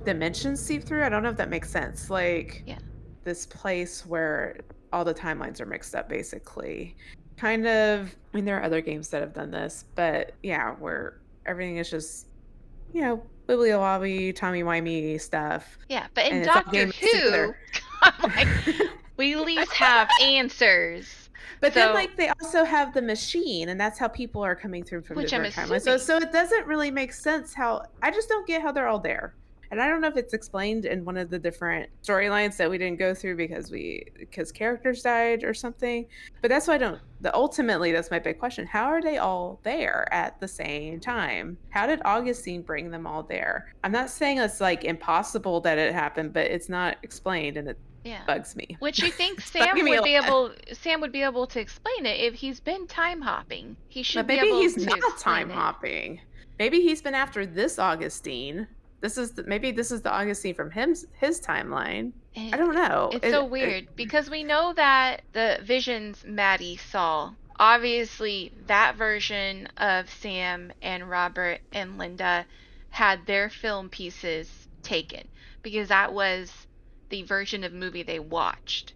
dimensions seep through? I don't know if that makes sense. Like Yeah. this place where all the timelines are mixed up, basically. Kind of, I mean, there are other games that have done this, but yeah, where everything is just, wibbly wobbly, timey wimey stuff. Yeah, but in And it's like Doctor game mixed Who, together. I'm like, we at least have answers. But then, So, like, they also have the machine, and that's how people are coming through from which I'm different timelines. So, assuming. so it doesn't really make sense how I just don't get how they're all there. And I don't know if it's explained in one of the different storylines that we didn't go through because characters died or something. But that's why I don't. Ultimately, that's my big question. How are they all there at the same time? How did Augustine bring them all there? I'm not saying it's like impossible that it happened, but it's not explained, and it Yeah. bugs me. Which you think It's bugging me a lot. Sam would be able to explain it if he's been time hopping. He should But be maybe able he's to not explain time it. hopping. Maybe he's been after this Augustine. Maybe this is the Augustine from his timeline. I don't know. It's so weird because we know that the visions Maddie saw, obviously that version of Sam and Robert and Linda had their film pieces taken because that was the version of movie they watched.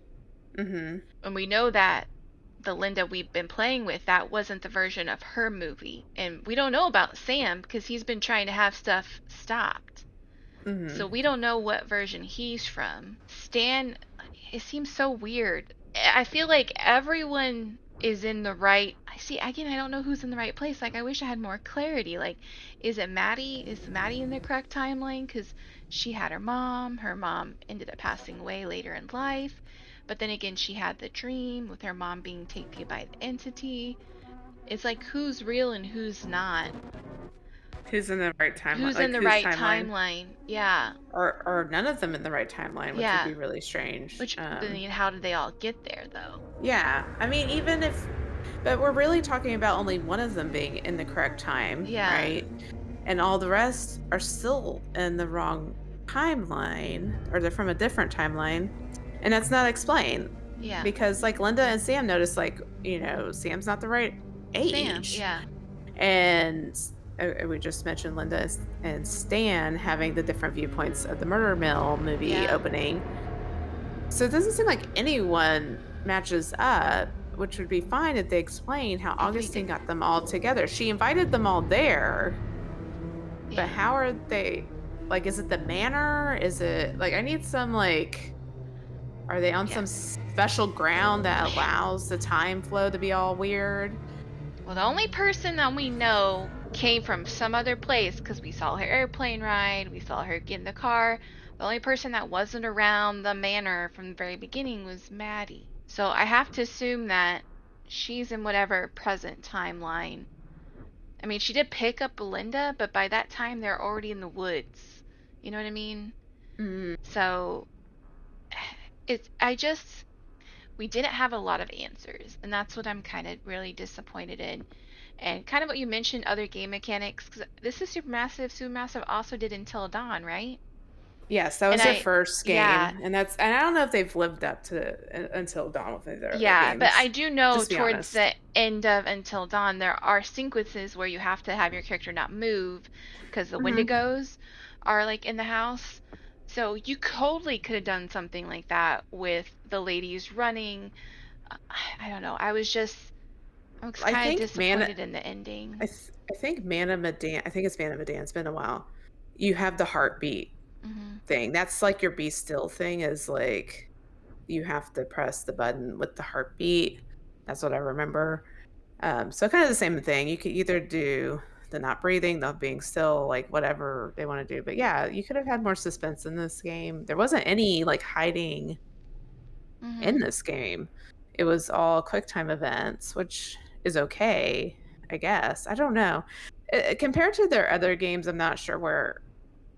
Mm-hmm. And we know that the Linda we've been playing with, that wasn't the version of her movie. And we don't know about Sam because he's been trying to have stuff stopped. Mm-hmm. So we don't know what version he's from. Stan, it seems so weird. I feel like everyone is in the right. I see, again, I don't know who's in the right place. Like, I wish I had more clarity. Like, is it Maddie? Is Maddie in the correct timeline? Because she had her mom. Her mom ended up passing away later in life. But then again, she had the dream with her mom being taken by the entity. It's like, who's real and who's not? Who's in the right timeline? Who's like, in the whose right timeline? Yeah. Or none of them in the right timeline, which would be really strange. Which, then how did they all get there, though? Yeah. I mean, even if... But we're really talking about only one of them being in the correct time, right? And all the rest are still in the wrong timeline, or they're from a different timeline, and that's not explained. Yeah. Because, like, Linda and Sam notice, like, Sam's not the right Sam, age. yeah. And we just mentioned Linda and Stan having the different viewpoints of the Murder Mill movie Yeah. opening. So it doesn't seem like anyone matches up, which would be fine if they explain how If we Augustine did. got them all together. She invited them all there, Yeah. but how are they, like, is it the manor? Is it, like, I need some, like, are they on Yeah. some special ground that allows the time flow to be all weird? Well, the only person that we know came from some other place because we saw her airplane ride, we saw her get in the car. The only person that wasn't around the manor from the very beginning was Maddie. So I have to assume that she's in whatever present timeline. I mean, she did pick up Belinda, but by that time they're already in the woods. You know what I mean? Mm, So I just, we didn't have a lot of answers, and that's what I'm kind of really disappointed in. And kind of what you mentioned, other game mechanics, because this is Supermassive. Supermassive also did Until Dawn, right? yes, that And was their first yeah, game, and I don't know if they've lived up to Until Dawn with any of their other yeah, but I games. do know Just to be towards honest. the end of Until Dawn, there are sequences where you have to have your character not move because the Mhm. Wendigos are like in the house. So you totally could have done something like that with the ladies running. I don't know. I was I kind of think Man disappointed in the ending. I think Man of Medan. I think it's Man of Medan. It's been a while. You have the heartbeat Hmm. thing. That's like your be still thing is like you have to press the button with the heartbeat. That's what I remember. So kind of the same thing. You could either do the not breathing, the being still, like whatever they want to do. But yeah, you could have had more suspense in this game. There wasn't any like hiding in Hmm. this game. It was all quick time events, which is okay, I guess. I don't know. Compared to their other games, I'm not sure where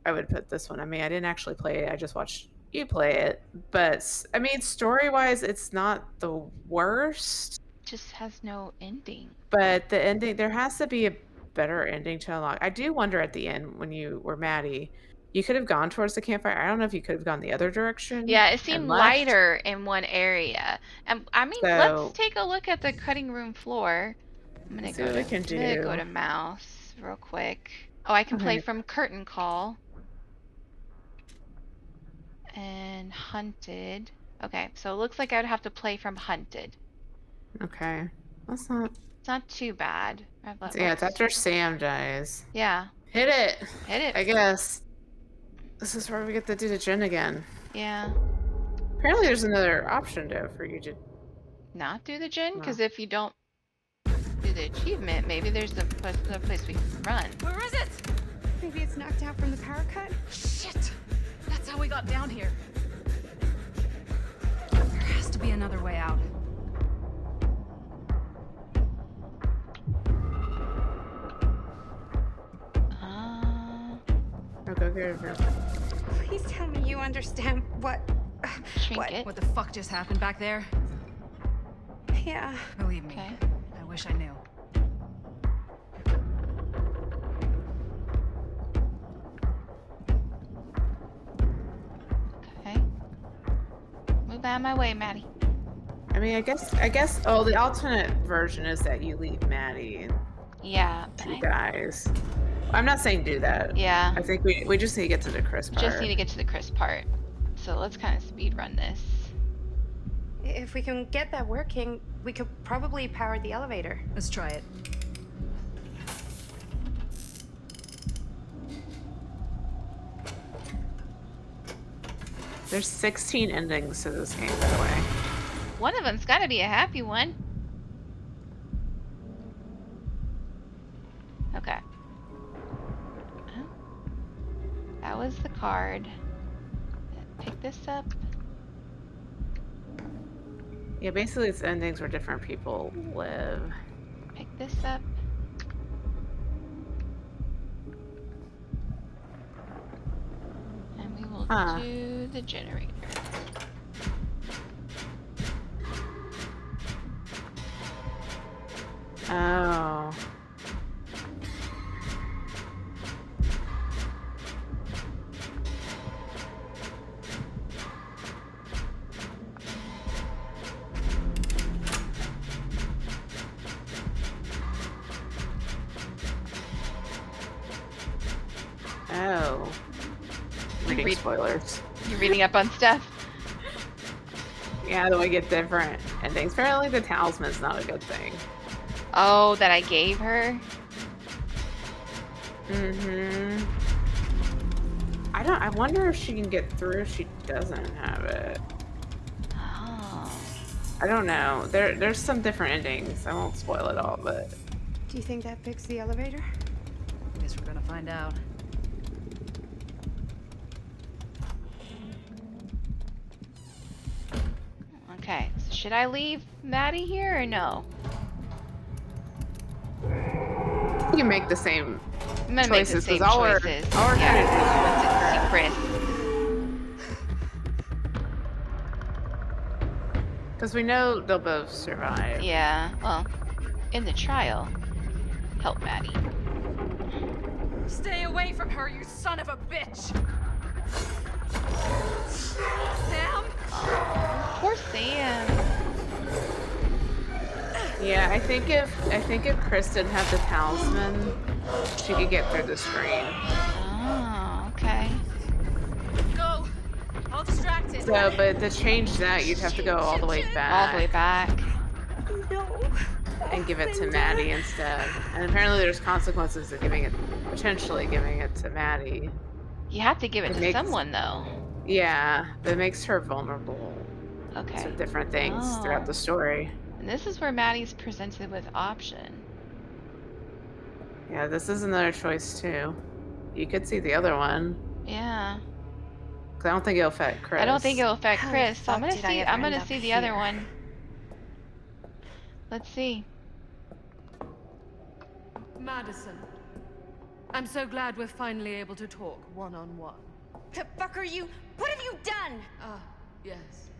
I would put this one. I mean, I didn't actually play it. I just watched you play it. But I mean, story-wise, it's not the worst, Just has no ending. but the ending there has to be a better ending to unlock. I do wonder at the end when you were Maddie, you could have gone towards the campfire. I don't know if you could have gone the other direction Yeah, it and seemed left. lighter in one area. And I mean, let's So take a look at the cutting room floor. let's see what we can I'm gonna go do. to mouse real quick. Oh, I can play Okay. from curtain call and hunted. Okay, so it looks like I would have to play from hunted. Okay. That's not. It's not too bad. Yeah, it's after Sam dies. Yeah, Hit it. hit it. I guess. This is where we get to do the gin again. Yeah, Apparently, there's another option though for you to. not do the gin, No. because if you don't do the achievement, maybe there's another place we can run. Where is it? Maybe it's knocked out from the power cut? Shit! That's how we got down here. There has to be another way out. Oh, go get her. Please tell me you understand what... Trinket. What the fuck just happened back there? Yeah. Believe me, Okay. I wish I knew. Okay. Move out of my way, Maddie. I mean, I guess. Oh, the alternate version is that you leave Maddie and Yeah, she dies. I'm not saying do that. yeah. I think we just need to get to the Chris part. Just need to get to the Chris part. So let's kind of speed run this. If we can get that working, we could probably power the elevator. Let's try it. There's 16 endings to this game, by the way. One of them's got to be a happy one. Okay. Oh. That was the card. Pick this up. Yeah, basically it's endings where different people live. Pick this up. And we will do the generator. Oh. Oh. Reading spoilers. You're reading up on stuff? Yeah, then we get different endings. Apparently the talisman's not a good thing. Oh, that I gave her? Mm-hmm. I wonder if she can get through if she doesn't have it. Oh. I don't know. There's some different endings. I won't spoil it all, but... Do you think that fixed the elevator? Guess we're gonna find out. Okay, so should I leave Maddie here or no? You can make the same I'm gonna make the choices, same 'cause all we're choices. trying Yeah, to do is wants to see Chris. because we know they'll both survive. Yeah, well, in the trial, help Maddie. Stay away from her, you son of a bitch! Sam? Poor Sam. Yeah, I think if Chris didn't have the talisman, she could get through the screen. Oh, okay. Go! I'll distract it. So, but to change that, you'd have to go all the way back. All the way back. No. And give it to Maddie instead. And apparently there's consequences of potentially giving it to Maddie. You have to give it It to makes- someone, though. Yeah, that makes her vulnerable Okay. to different things throughout the story. And this is where Maddie's presented with option. Yeah, this is another choice too. You could see the other one. Yeah. Cause I don't think it'll affect Chris. I don't think it'll affect How the Chris. So I'm fuck gonna did I see. ever I'm gonna end up see the other here? one. Let's see. Madison, I'm so glad we're finally able to talk one-on-one. The fuck are you? What have you done? Ah, yes.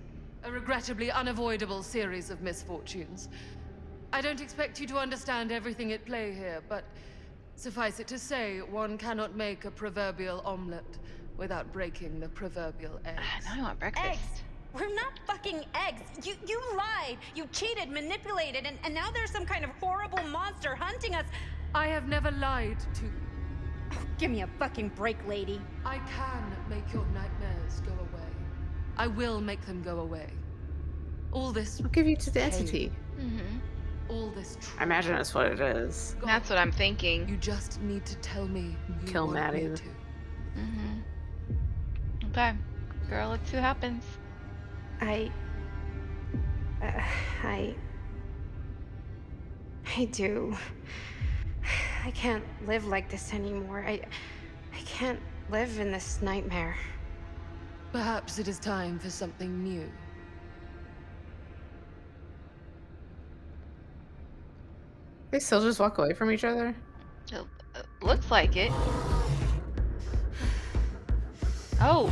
A regrettably unavoidable series of misfortunes. I don't expect you to understand everything at play here, but suffice it to say, one cannot make a proverbial omelette without breaking the proverbial eggs. Now I want breakfast. Eggs. We're not fucking eggs. You lied. You cheated, manipulated, and now there's some kind of horrible monster hunting us. I have never lied to you. Oh, give me a fucking break, lady. I can make your nightmares go away. I will make them go away. All this I'll give you to the entity. Mm-hmm. all this I imagine that's what it is. That's what I'm thinking. You just need to tell me you Kill want Maddie. me to. Mm-hmm. Okay. Girl, let's see what happens. I do. I can't live like this anymore. I can't live in this nightmare. Perhaps it is time for something new. They still just walk away from each other? It looks like it. Oh.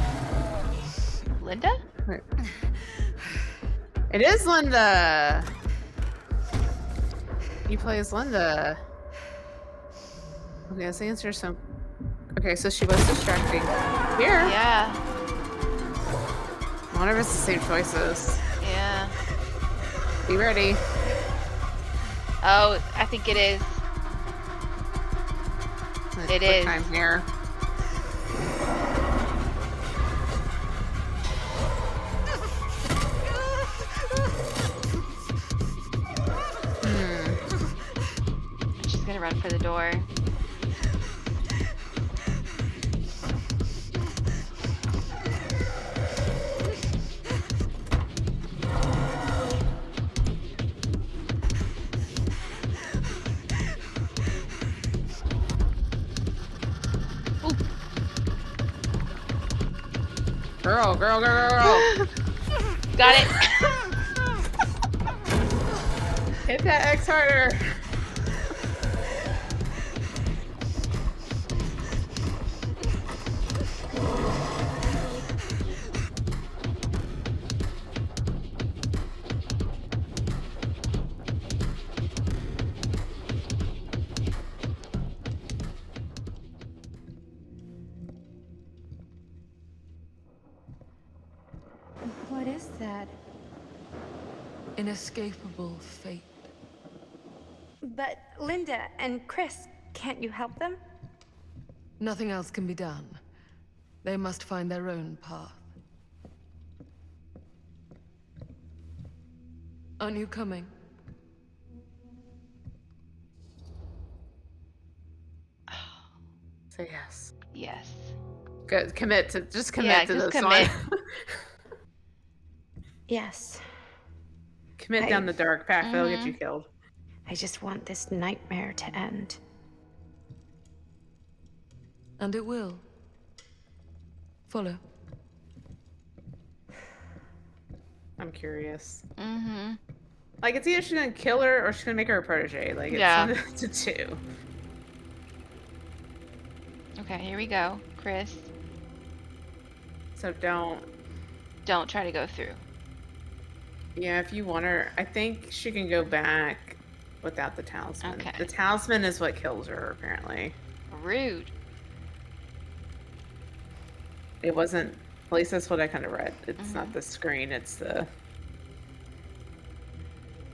Linda? Wait. It is Linda! You play as Linda. Okay, let's answer some... Okay, so she was distracting. Here! Yeah. I wonder if it's the same choices. Yeah. Be ready. Oh, I think it is. Let's It put is. time here. She's gonna run for the door. Girl. Got it. Hit that X harder. What is that? Inescapable fate. But Linda and Chris, can't you help them? Nothing else can be done. They must find their own path. Aren't you coming? Say yes. Yes. Good. Commit to Yeah, to just this commit. one. Yes. Commit down the dark path. They'll get you Mm-hmm. killed. I just want this nightmare to end. And it will. Follow. I'm curious. Mm-hmm. Like, it's either she's gonna kill her or she's gonna make her a protege. Like, it's Yeah. one of the two. Okay, here we go, Chris. So don't. Don't try to go through. Yeah, if you want her, I think she can go back without the talisman. Okay. The talisman is what kills her, apparently. Rude. It wasn't. At least that's what I kind of read. It's not the screen. It's the.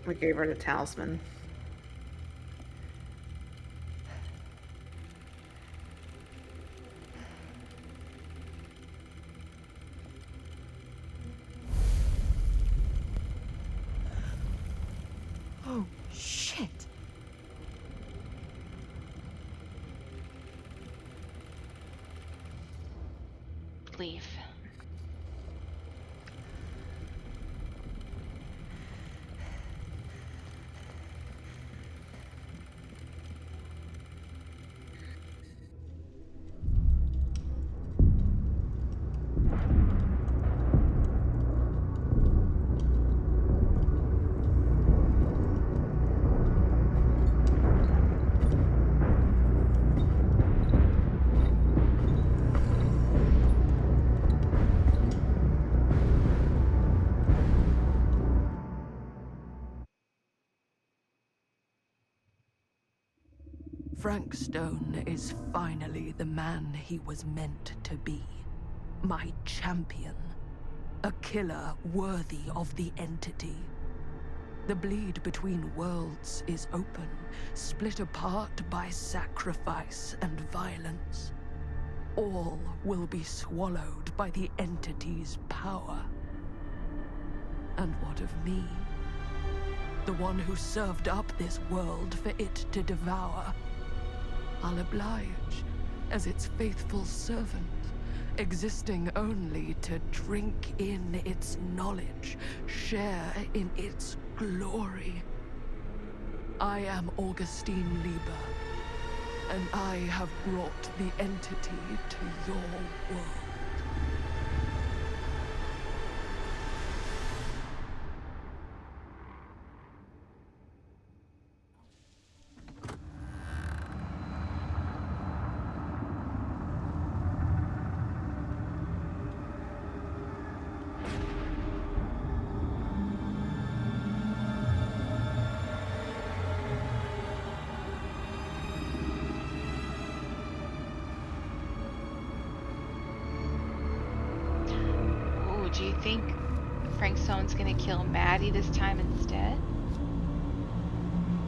We gave her the talisman. Oh, shit. Leave. Frank Stone is finally the man he was meant to be. My champion. A killer worthy of the entity. The bleed between worlds is open, split apart by sacrifice and violence. All will be swallowed by the entity's power. And what of me? The one who served up this world for it to devour. I'll oblige as its faithful servant, existing only to drink in its knowledge, share in its glory. I am Augustine Lieber, and I have brought the entity to your world. Ooh, do you think Frank Stone's gonna kill Maddie this time instead?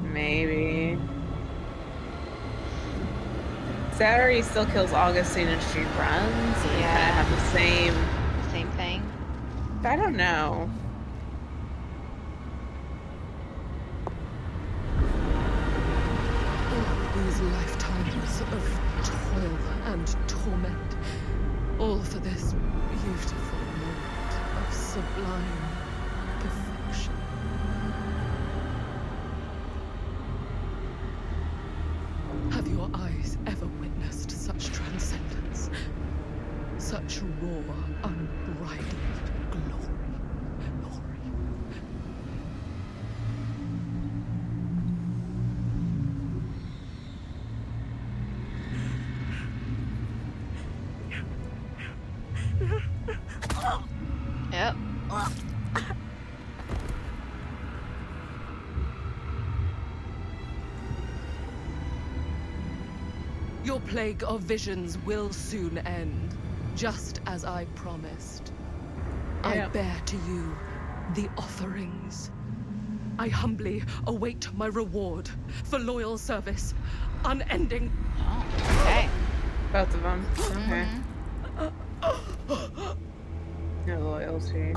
Maybe. Saturday still kills Augustine and she runs. And Yeah. They kind of have the same. Same thing? I don't know. All these lifetimes of toil and torment, all for this beautiful moment of sublime perfection. Have your eyes ever witnessed such transcendence? Such raw, unbridled glory? Yep. Your plague of visions will soon end, just as I promised. Yeah. I bear to you the offerings. I humbly await my reward for loyal service, unending. Oh, okay. Both of them. Okay. Mm-hmm. No loyalty.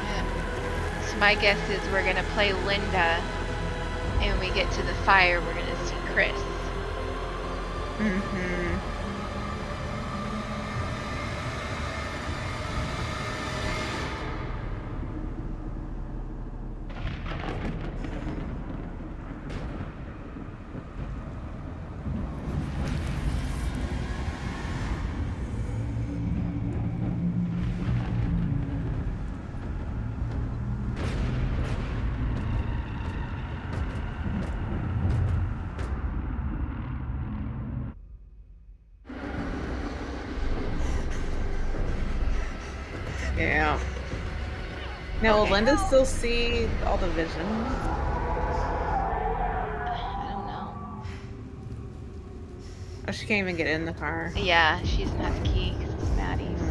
Yeah. So my guess is we're gonna play Linda, and when we get to the fire, we're gonna see Chris. Mm-hmm. Yeah. Now, will Okay. Linda still see all the visions? I don't know. Oh, she can't even get in the car. Yeah, she doesn't have the key because it's Maddie's.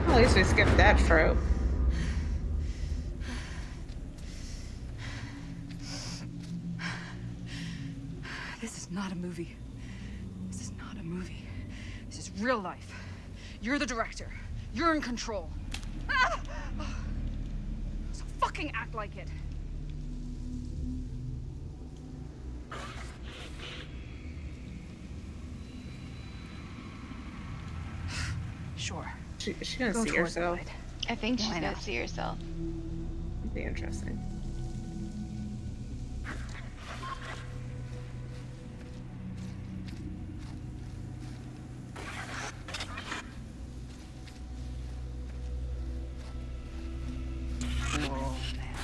Well, at least we skipped that trope. This is not a movie. This is not a movie. This is real life. You're the director. You're in control. Ah! So fucking act like it. Sure. She gonna Go see towards the herself. light. I think she's Why gonna not? see herself. It'd be interesting. Whoa, man.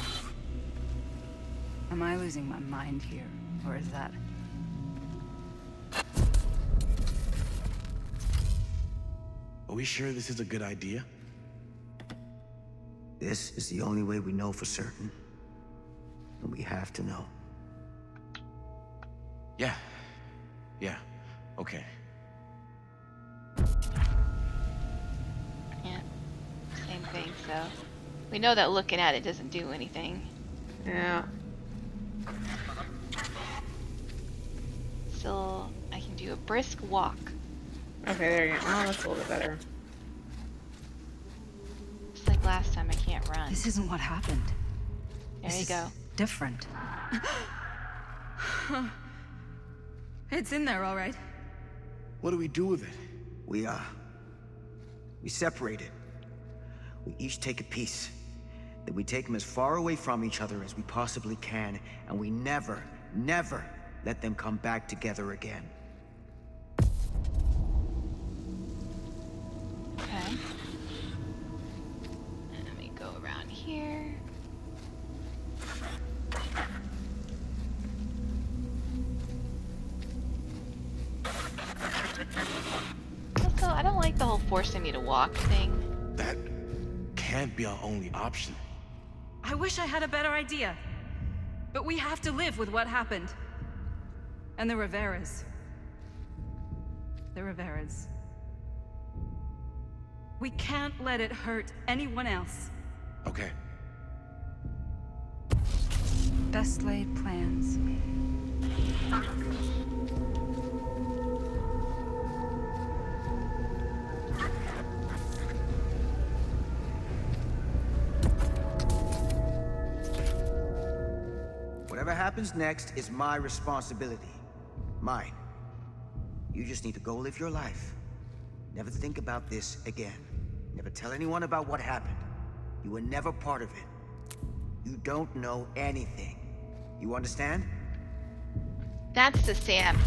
Am I losing my mind here? Or is that... Are we sure this is a good idea? This is the only way we know for certain. And we have to know. Yeah. Yeah. Okay. Yeah, same thing. So we know that looking at it doesn't do anything. Yeah. Still, I can do a brisk walk. Okay, there you go. Oh, that's a little bit better. Just like last time, I can't run. This isn't what happened. There This you is go. different. It's in there, all right. What do we do with it? We separate it. We each take a piece. Then we take them as far away from each other as we possibly can, and we never, never let them come back together again. Okay. And let me go around here. Also, I don't like the whole forcing me to walk thing. That can't be our only option. I wish I had a better idea. But we have to live with what happened. And the Riveras. The Riveras. We can't let it hurt anyone else. Okay. Best laid plans. Whatever happens next is my responsibility. Mine. You just need to go live your life. Never think about this again. Never tell anyone about what happened. You were never part of it. You don't know anything. You understand? That's the Sam.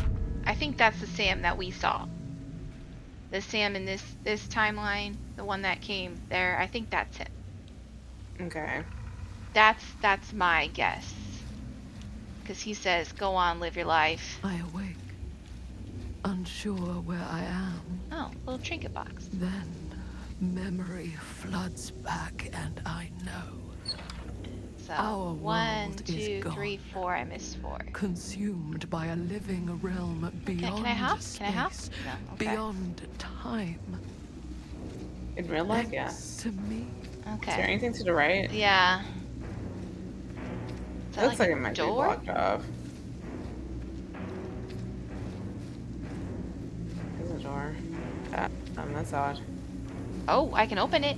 I think that's the Sam that we saw. The Sam in this timeline, the one that came there. I think that's him. Okay. That's my guess. Because he says, "Go on, live your life." I awake, unsure where I am. Oh, little trinket box. Then Memory floods back, and I know. So Our 1, world is 2, 3, gone. 4. I missed 4. Consumed by a living realm beyond Can I hop? space, Can I hop? No. Okay. beyond time. In real life, Thanks yes. to me. Okay. Is there anything to the right? Yeah. Is It that looks like a it might be door? blocked off. There's a door. That's odd. Oh, I can open it.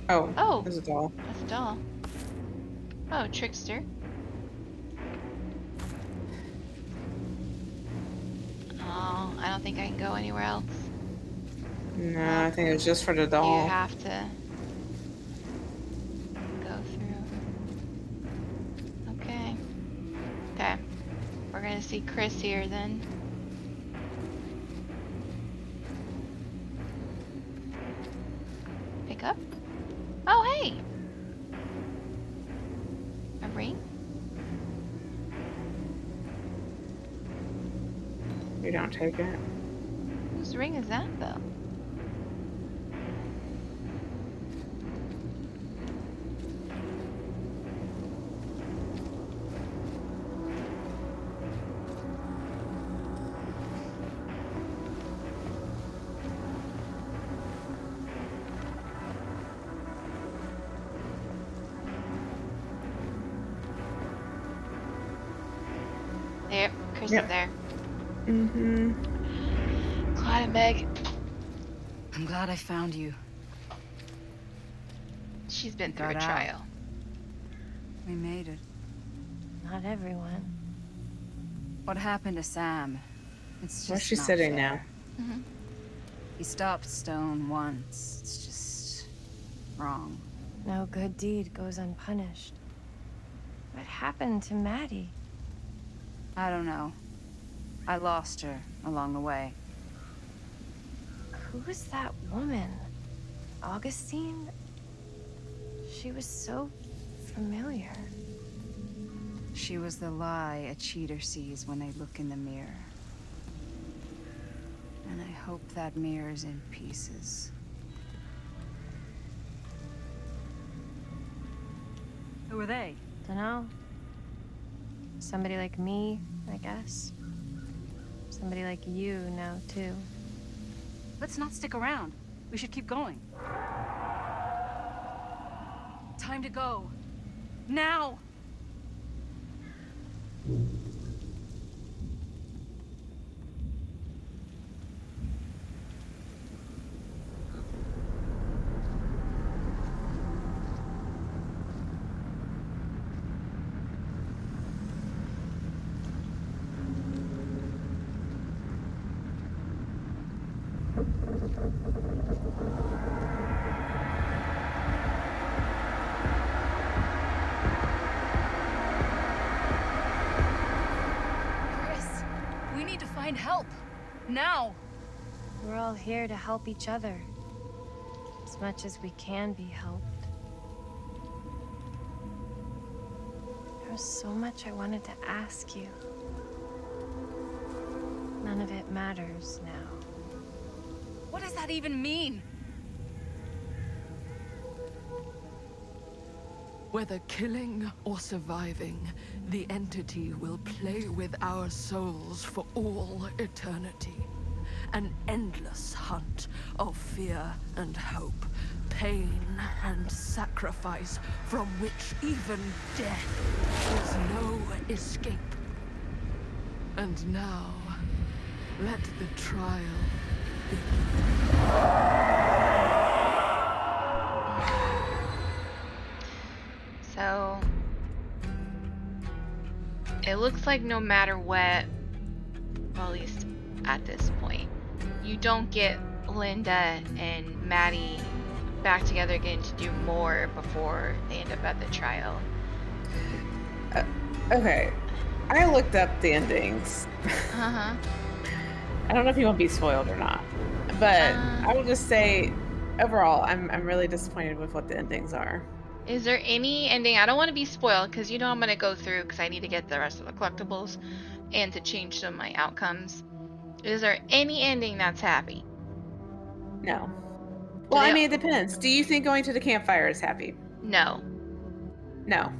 Oh, there's a doll. That's a doll. Oh, trickster. Oh, I don't think I can go anywhere else. No, I think it's just for the You doll. have to go through. Okay. Okay. We're gonna see Chris here then. Pick up. Oh, hey! A ring? You don't take it. Whose ring is that, though? There, Chris is there. Mm-hmm. Clyde and Meg. I'm glad I found you. She's been through a Got out. trial. We made it. Not everyone. What happened to Sam? It's just Where's she not sitting fair. now? Mm-hmm. He stopped Stone once. It's just wrong. No good deed goes unpunished. What happened to Maddie? I don't know. I lost her along the way. Who was that woman? Augustine? She was so familiar. She was the lie a cheater sees when they look in the mirror. And I hope that mirror's in pieces. Who are they? Dunno. Somebody like me, I guess. Somebody like you now, too. Let's not stick around. We should keep going. Time to go. Now! Chris, we need to find help. Now! We're all here to help each other. As much as we can be helped. There was so much I wanted to ask you. None of it matters now. What does that even mean? Whether killing or surviving, the entity will play with our souls for all eternity. An endless hunt of fear and hope, pain and sacrifice, from which even death is no escape. And now, let the trial So it looks like no matter what, well, at least at this point, you don't get Linda and Maddie back together again to do more before they end up at the trial. Okay. I looked up the endings. Uh-huh. I don't know if you want to be spoiled or not, but I will just say, overall, I'm really disappointed with what the endings are. Is there any ending? I don't want to be spoiled because you know I'm going to go through because I need to get the rest of the collectibles. and to change some of my outcomes. Is there any ending that's happy? No. Do Well, I they? mean, it depends. Do you think going to the campfire is happy? No. No.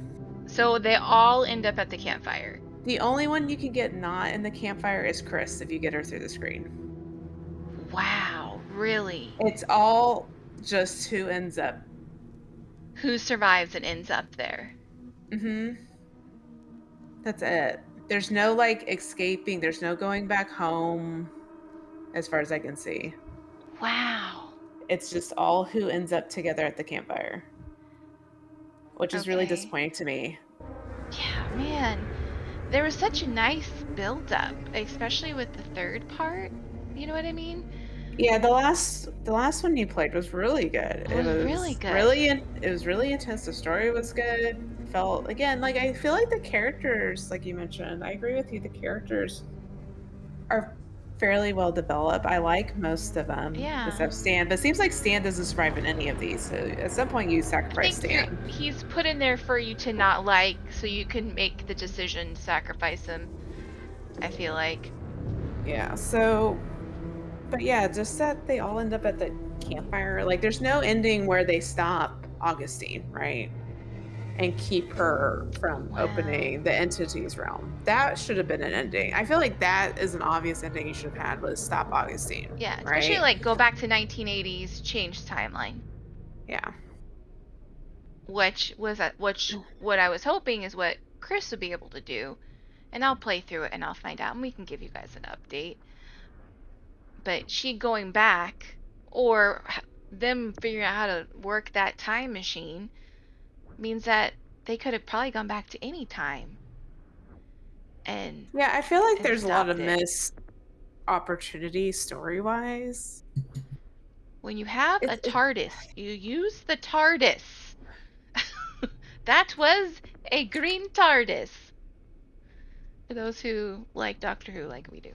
So they all end up at the campfire. The only one you can get not in the campfire is Chris if you get her through the screen. Wow, really? It's all just who ends up. Who survives and ends up there? Mm-hmm. That's it. There's no like escaping. There's no going back home, as far as I can see. Wow. It's just all who ends up together at the campfire, which is really Okay. disappointing to me. Yeah, man. There was such a nice build up, especially with the third part. You know what I mean? Yeah, the last one you played was really good. It was really good. It was really intense. The story was good. Felt again like I feel like the characters, like you mentioned, I agree with you. The characters are fairly well developed. I like most of them, Yeah. except Stan. But it seems like Stan doesn't survive in any of these. So at some point, you I sacrifice think Stan. he's put in there for you to not like so you can make the decision to sacrifice him. I feel like. Yeah. So, but yeah, just that they all end up at the campfire. Like, there's no ending where they stop Augustine, right? And keep her from Wow. opening the entity's realm. That should have been an ending. I feel like that is an obvious ending you should have had was stop Augustine. Yeah, especially Right? like go back to 1980s, change timeline. Yeah. Which what I was hoping is what Chris would be able to do. And I'll play through it and I'll find out and we can give you guys an update. But she going back or them figuring out how to work that time machine means that they could have probably gone back to any time and Yeah, I feel like and there's a lot of stopped it. missed opportunity story-wise. When you have a It's TARDIS, you use the TARDIS. That was a green TARDIS. For those who like Doctor Who like we do.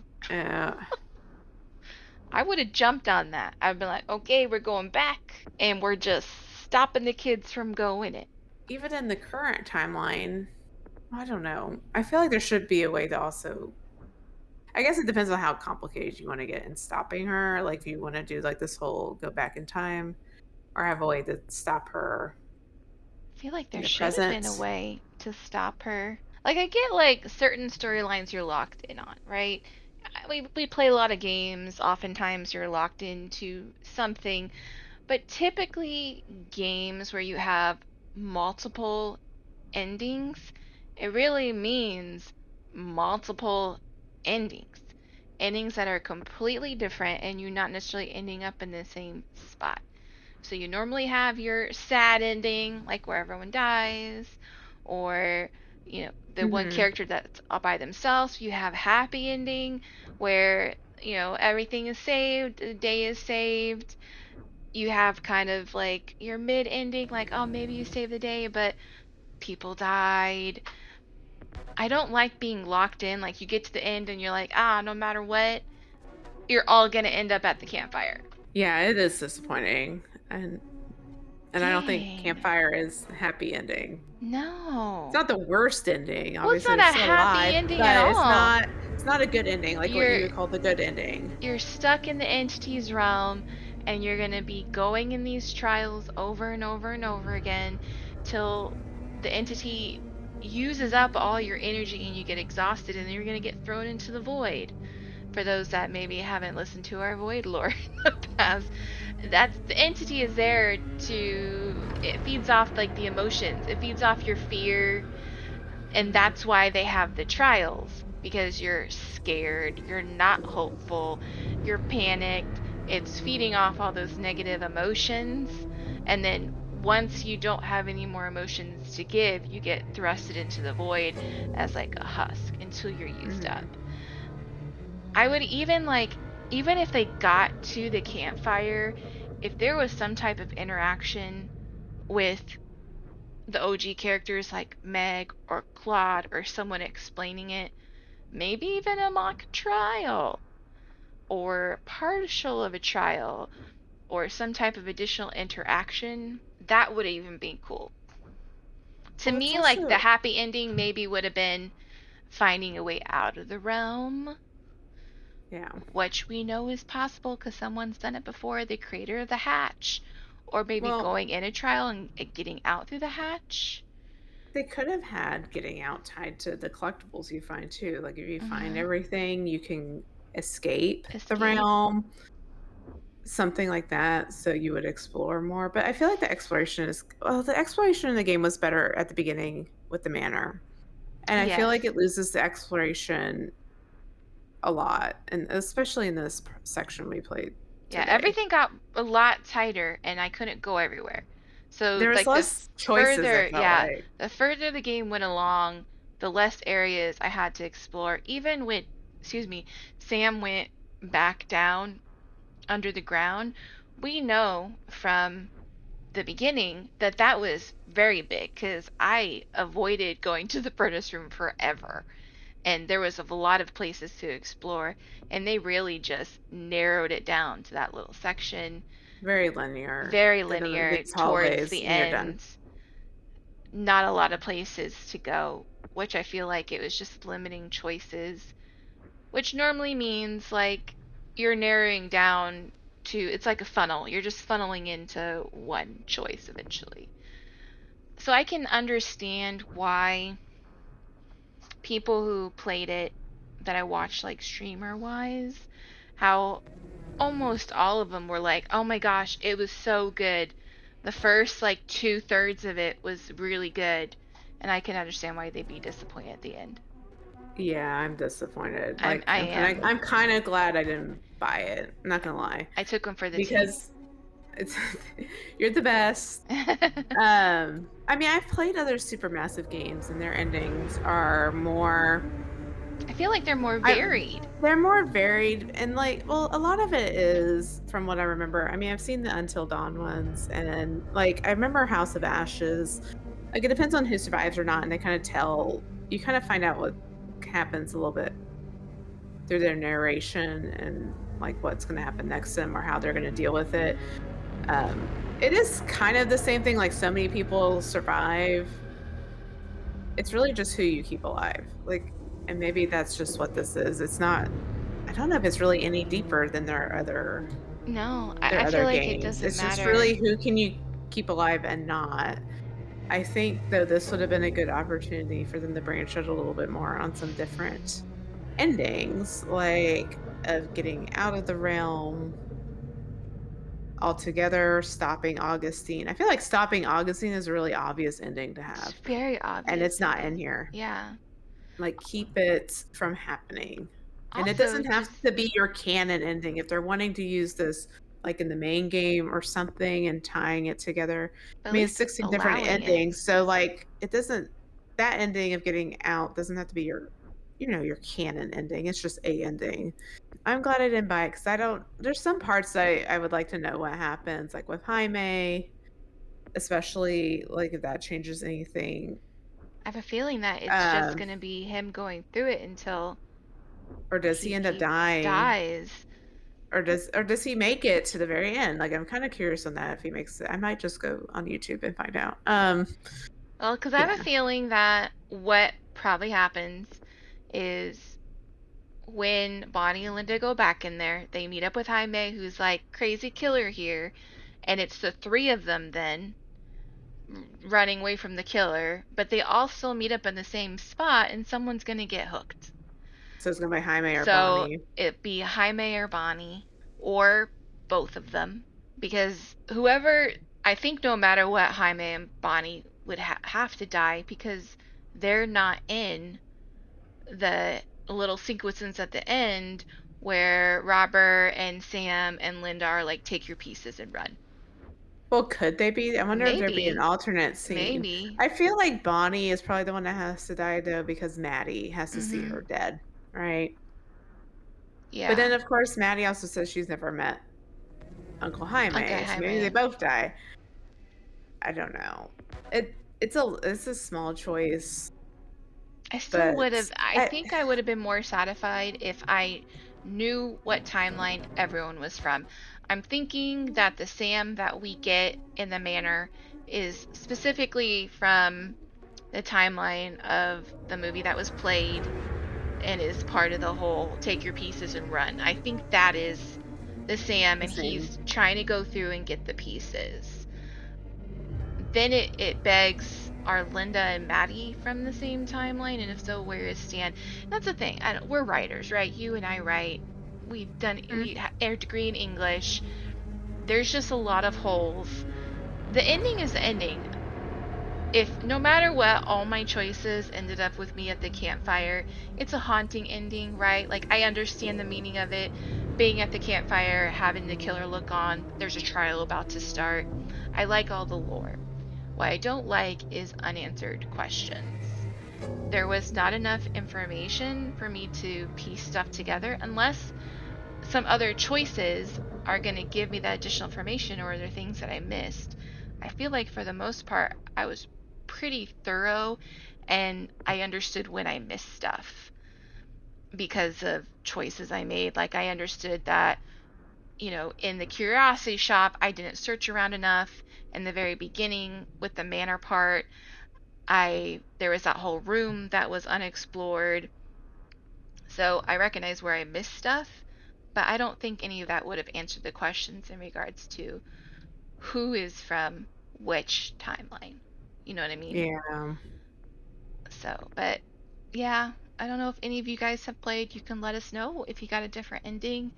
I would have jumped on that. I'd been like, okay, we're going back and we're just stopping the kids from going it. even in the current timeline, I don't know. I feel like there should be a way to also I guess it depends on how complicated you want to get in stopping her. Like if you want to do like this whole go back in time or have a way to stop her I feel like in there the should have been a present. way to stop her. Like I get like certain storylines you're locked in on, right? We play a lot of games. Oftentimes you're locked into something, but typically games where you have multiple endings, it really means multiple endings. Endings that are completely different and you not necessarily ending up in the same spot. So you normally have your sad ending, like where everyone dies, or the one Mhm. character that's all by themselves. You have happy ending where everything is saved, the day is saved. You have kind of like your mid ending, like oh maybe you saved the day, but people died. I don't like being locked in. Like you get to the end and you're like no matter what, you're all gonna end up at the campfire. Yeah, it is disappointing. And I don't think Dang. Campfire is a happy ending. No. It's not the worst ending. Well, it's Obviously not they're a still happy alive, ending at but all. it's not a good ending, like what you You're would call the good ending. you're stuck in the entity's realm and you're going to be going in these trials over and over and over again till the entity uses up all your energy and you get exhausted and then you're going to get thrown into the void. For those that maybe haven't listened to our void lore in the past, that's the entity is there to it feeds off like the emotions. It feeds off your fear, and that's why they have the trials because you're scared, you're not hopeful, you're panicked. It's feeding off all those negative emotions. And then once you don't have any more emotions to give, you get thrusted into the void as like a husk until you're used up. I would even if they got to the campfire, if there was some type of interaction with the OG characters like Meg or Claude or someone explaining it, maybe even a mock trial or partial of a trial or some type of additional interaction, that would even be cool. To Well, it's me, like the also happy ending maybe would have been finding a way out of the realm, Yeah. which we know is possible because someone's done it before, the creator of the hatch, or maybe Well, going in a trial and getting out through the hatch. they could have had getting out tied to the collectibles you find too. Like if you find Mm-hmm. everything, you can escape the Escape. realm, something like that. So you would explore more. But I feel like the exploration in the game was better at the beginning with the manor. And I feel Yes. like it loses the exploration a lot, and especially in this section we played Yeah, today. everything got a lot tighter and I couldn't go everywhere. So There's like the less choices, I further, felt yeah, like. the further the game went along, the less areas I had to explore. Even when, excuse me, Sam went back down under the ground, we know from the beginning that that was very big because I avoided going to the furnace room forever. And there was a lot of places to explore, and they really just narrowed it down to that little section. Very linear. Very They go linear these towards hallways the and you're done. end. Not a lot of places to go, which I feel like it was just limiting choices, which normally means like you're narrowing down to, it's like a funnel. You're just funneling into one choice eventually. So I can understand why people who played it that I watched like streamer wise, how almost all of them were like, "Oh my gosh, it was so good." The first like 2/3 of it was really good, and I can understand why they'd be disappointed at the end. Yeah, I'm disappointed. I'm Like I I'm am. I'm kind of glad I didn't buy it. I'm not gonna lie, I took them for the team. because it's you're the best. I mean, I've played other supermassive games, and their endings are more. I feel like they're more I varied. They're more varied, and like, well, a lot of it is from what I remember. I mean, I've seen the Until Dawn ones, and like I remember House of Ashes. Like it depends on who survives or not, and they kind of tell you kind of find out what happens a little bit through their narration and like what's going to happen next to them or how they're going to deal with it. It is kind of the same thing. Like so many people survive. It's really just who you keep alive. Like, and maybe that's just what this is. It's not. I don't know if it's really any deeper than No, their I feel other like it games. doesn't It's just matter. really who can you keep alive and not. I think though this would have been a good opportunity for them to branch out a little bit more on some different endings, like of getting out of the realm altogether, stopping Augustine. I feel like stopping Augustine is a really obvious ending to It's have, very and obvious it's not in ending. here. Yeah. Like, keep it from happening. And it Also, doesn't have just to be your canon ending. If they're wanting to use this, like, in the main game or something and tying it together. I at mean, it's least 16 different allowing it. endings, so, like, it doesn't that ending of getting out doesn't have to be your canon ending. It's just a ending. I'm glad I didn't buy it because I don't there's some parts that I would like to know what happens, like, with Jaime, especially, like, if that changes anything. I have a feeling that it's just Um, gonna be him going through it until or does he end up he dying? dies. Or does he make it to the very end? Like, I'm kinda curious on that if he makes it. I might just go on YouTube and find out. Well, because I have a Yeah. feeling that what probably happens is when Bonnie and Linda go back in there, they meet up with Jaime, who's like crazy killer here, and it's the three of them then running away from the killer, but they all still meet up in the same spot, and someone's gonna get hooked. So it's gonna be Jaime or So Bonnie. it'd be Jaime or Bonnie, or both of them, because whoever, I think no matter what, Jaime and Bonnie would have to die because they're not in the little sequences at the end where Robert and Sam and Linda are like, take your pieces and run. Well, could they be? I wonder if there'd be an Maybe, alternate scene. maybe. I feel like Bonnie is probably the one that has to die, though, because Maddie has to see Mm-hmm. her dead, right? But Yeah. then, of course, Maddie also says she's never met Uncle Okay, Jaime, so maybe they Jaime. both die. I don't know. It's a small choice, I still but would have, I I think I would have been more satisfied if I knew what timeline everyone was from. I'm thinking that the Sam that we get in the manor is specifically from the timeline of the movie that was played and is part of the whole take your pieces and run. I think that is the Sam, The and same. he's trying to go through and get the pieces. Then it begs, are Linda and Maddie from the same timeline? And if so, where is Stan? That's the thing. We're writers, right? You and I write. We have a degree in English. There's just a lot of holes. The ending is the ending. If no matter what, all my choices ended up with me at the campfire, it's a haunting ending, right? Like, I understand the meaning of it. Being at the campfire, having the killer look on, there's a trial about to start. I like all the lore. What I don't like is unanswered questions. There was not enough information for me to piece stuff together unless some other choices are going to give me that additional information, or are there things that I missed. I feel like for the most part, I was pretty thorough and I understood when I missed stuff because of choices I made. Like, I understood that, in the curiosity shop, I didn't search around enough. In the very beginning with the manor part, I there was that whole room that was unexplored. So I recognize where I missed stuff, but I don't think any of that would have answered the questions in regards to who is from which timeline. You know what I mean? Yeah. So, but yeah, I don't know if any of you guys have played. You can let us know if you got a different ending.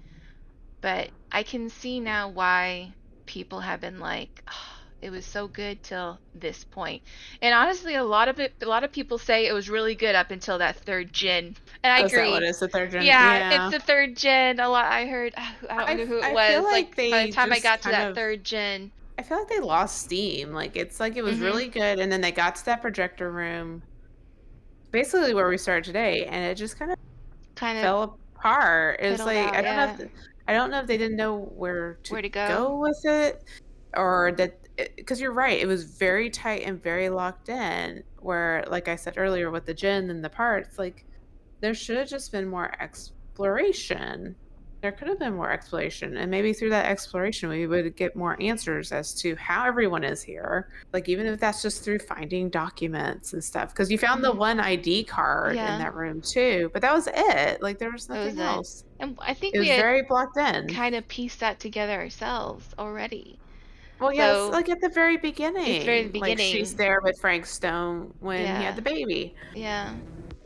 But I can see now why people have been like, "Oh, it was so good till this point." And honestly, a lot of people say it was really good up until that third gen. And I Oh, is that what agree. it is? The third gen? Yeah, it's Yeah. the third gen. A lot I heard, I don't know who it I feel was. like Like by the they time I just got to kind that of third gen, I feel like they lost steam. Like it was mhm, really good, and then they got to that projector room, basically where we started today, and it just kind of kind of fell apart. It was fiddled like out. Yeah, I don't know if they didn't know where to where to go? go with it, or that because you're right, it was very tight and very locked in. Where, like I said earlier, with the gin and the parts, like there should have just been more exploration. There could have been more exploration, and maybe through that exploration, we would get more answers as to how everyone is here. Like, even if that's just through finding documents and stuff, because you found the Mhm. one ID card in Yeah, that room too, but that was it. Like, there was that was nothing it. else. And I think It we was had very blocked in. kind of pieced that together ourselves already. Well, yes, So like at the very it's very the beginning, like she's beginning. there with Frank Stone when he had Yeah, the baby. yeah,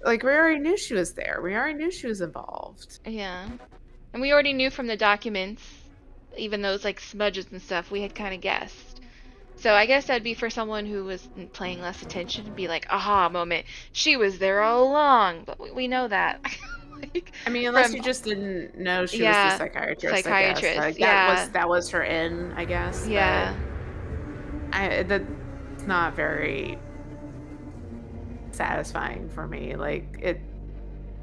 Like, we already knew she was there. We already knew she was involved. yeah. And we already knew from the documents, even those like smudges and stuff, we had kind of guessed. So I guess that'd be for someone who was paying less attention to be like, aha moment, she was there all along. But we know that. Like, I mean, unless from, you just didn't know she was the yeah, psychiatrist, I guess. psychiatrist. Like Yeah, that was her in, I guess. But yeah, that's not very satisfying for me. Like it.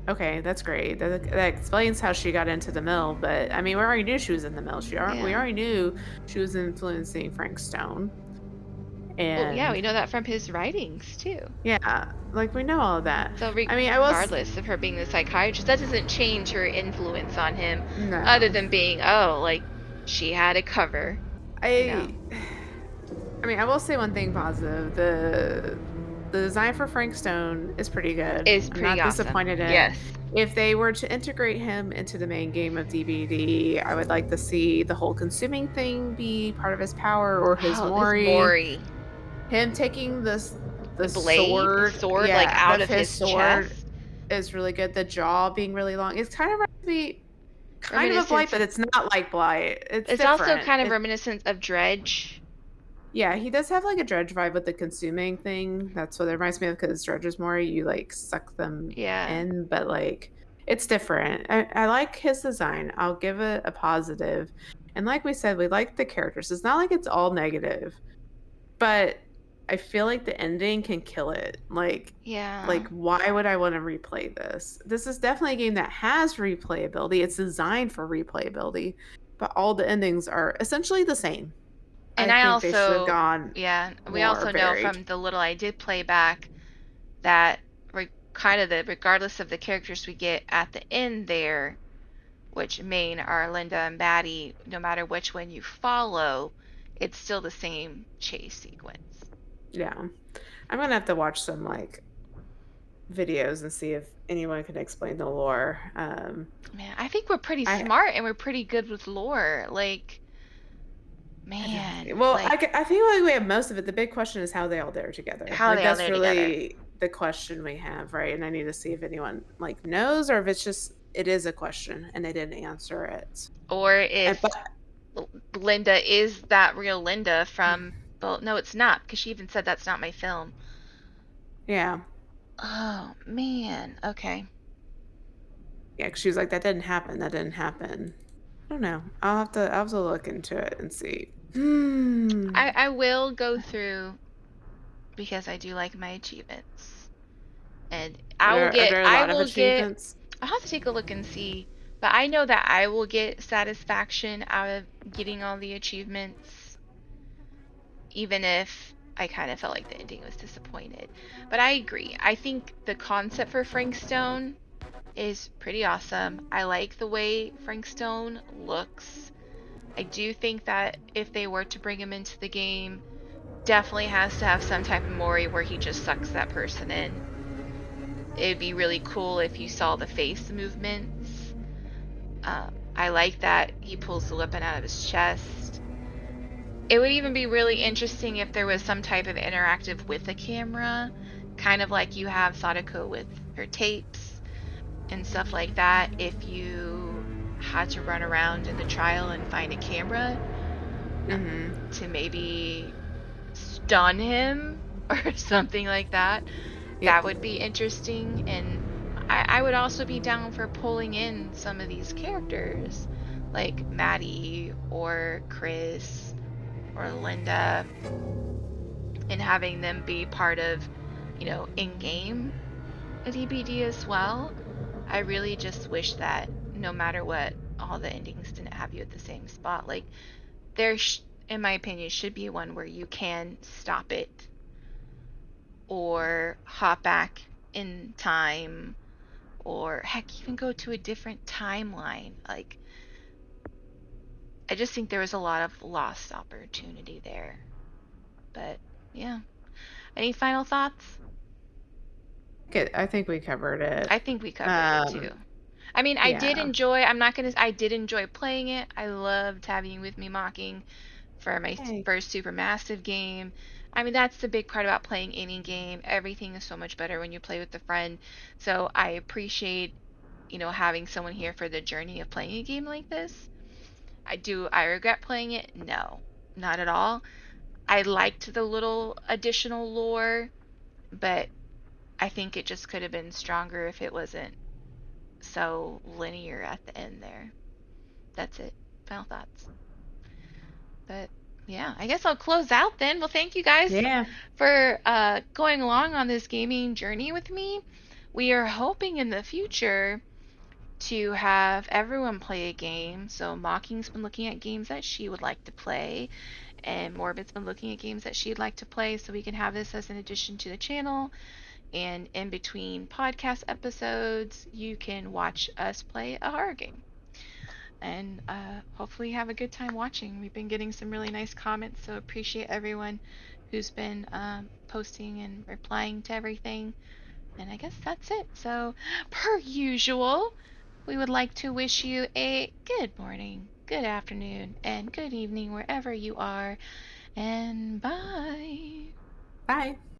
Okay, that's great. That explains how she got into the mill. But I mean, we already knew she was in the mill. We yeah. already knew she was influencing Frank Stone, Well, yeah, and we know that from his writings too. yeah, like we know all of that. So I mean, I was regardless of her being the psychiatrist, that doesn't change her influence on him, other no. than being, oh, like she had a cover, you know. I I mean, I will say one thing positive. The design for Frank Stone is pretty good. Is I'm pretty not awesome. disappointed in it. Yes. If they were to integrate him into the main game of DBD, I would like to see the whole consuming thing be part of his power or his Oh, his Mori. Mori. Him taking the The blade, the sword, sword, like yeah, out out of of his his sword chest. is really good. The jaw being really long. It's kind of reminds me kind of a blight, Reminiscence. but it's not like blight. It's It's also different. kind of reminiscent of Dredge. Yeah, he does have like a Dredge vibe with the consuming thing. That's what it reminds me of because Dredge is more you like suck them Yeah. in, but like it's different. I like his design. I'll give it a positive. And like we said, we like the characters. It's not like it's all negative, but I feel like the ending can kill it. Yeah. Like why would I want to replay this? This is definitely a game that has replayability. It's designed for replayability, but all the endings are essentially the same. And I I think they should have also, gone yeah, we more also know varied. from the little I did play back that kind of the regardless of the characters we get at the end there, which main are Linda and Batty, no matter which one you follow, it's still the same chase sequence. Yeah. I'm gonna have to watch some like videos and see if anyone can explain the lore. Man, I think we're pretty I smart and we're pretty good with lore. Like, I don't man, well, like I feel like we have most of it. The big question is how they all there together. how are Like they all that's there together? really the question we have, right? And I need to see if anyone like knows or if it's just it is a question and they didn't answer it. Or And if but Linda is that real Linda from, well, no, it's not, because she even said that's not my film. yeah. Oh, man. Okay. Yeah, 'cause she was like, "That didn't happen. That didn't happen." I don't know. I'll have to look into it and see. Hmm. I will go through because I do like my achievements. And Are there a I lot of will get, achievements? I'll have to take a look and see, but I know that I will get satisfaction out of getting all the achievements, even if I kind of felt like the ending was disappointed. But I agree. I think the concept for Frank Stone is pretty awesome. I like the way Frank Stone looks. I do think that if they were to bring him into the game, definitely has to have some type of Mori where he just sucks that person in. It'd be really cool if you saw the face movements. I like that he pulls the weapon out of his chest. It would even be really interesting if there was some type of interactive with the camera, kind of like you have Sadako with her tapes and stuff like that. If you had to run around in the trial and find a camera Mm-hmm. to maybe stun him or something like that, Yep. that would be interesting. And I would also be down for pulling in some of these characters like Maddie or Chris or Linda and having them be part of, in-game a DBD as well. I really just wish that no matter what, all the endings didn't have you at the same spot. Like, in my opinion, should be one where you can stop it or hop back in time or heck, even go to a different timeline. Like, I just think there was a lot of lost opportunity there. But yeah. Any final thoughts? Okay, I think we covered it. I think we covered it too. I mean, Yeah. I did enjoy playing it. I loved having you with me mocking for my Hey. first Supermassive game. I mean, that's the big part about playing any game. Everything is so much better when you play with a friend. So I appreciate, having someone here for the journey of playing a game like this. I regret playing it? No, not at all. I liked the little additional lore, but I think it just could have been stronger if it wasn't so linear at the end there. That's it. Final thoughts. But yeah, I guess I'll close out then. Well, thank you guys Yeah. for going along on this gaming journey with me. We are hoping in the future to have everyone play a game. So Mocking's been looking at games that she would like to play, and Morbid's been looking at games that she'd like to play, so we can have this as an addition to the channel. And in between podcast episodes, you can watch us play a horror game. And hopefully have a good time watching. We've been getting some really nice comments, so appreciate everyone who's been posting and replying to everything. And I guess that's it. So, per usual, we would like to wish you a good morning, good afternoon, and good evening wherever you are. And bye. Bye.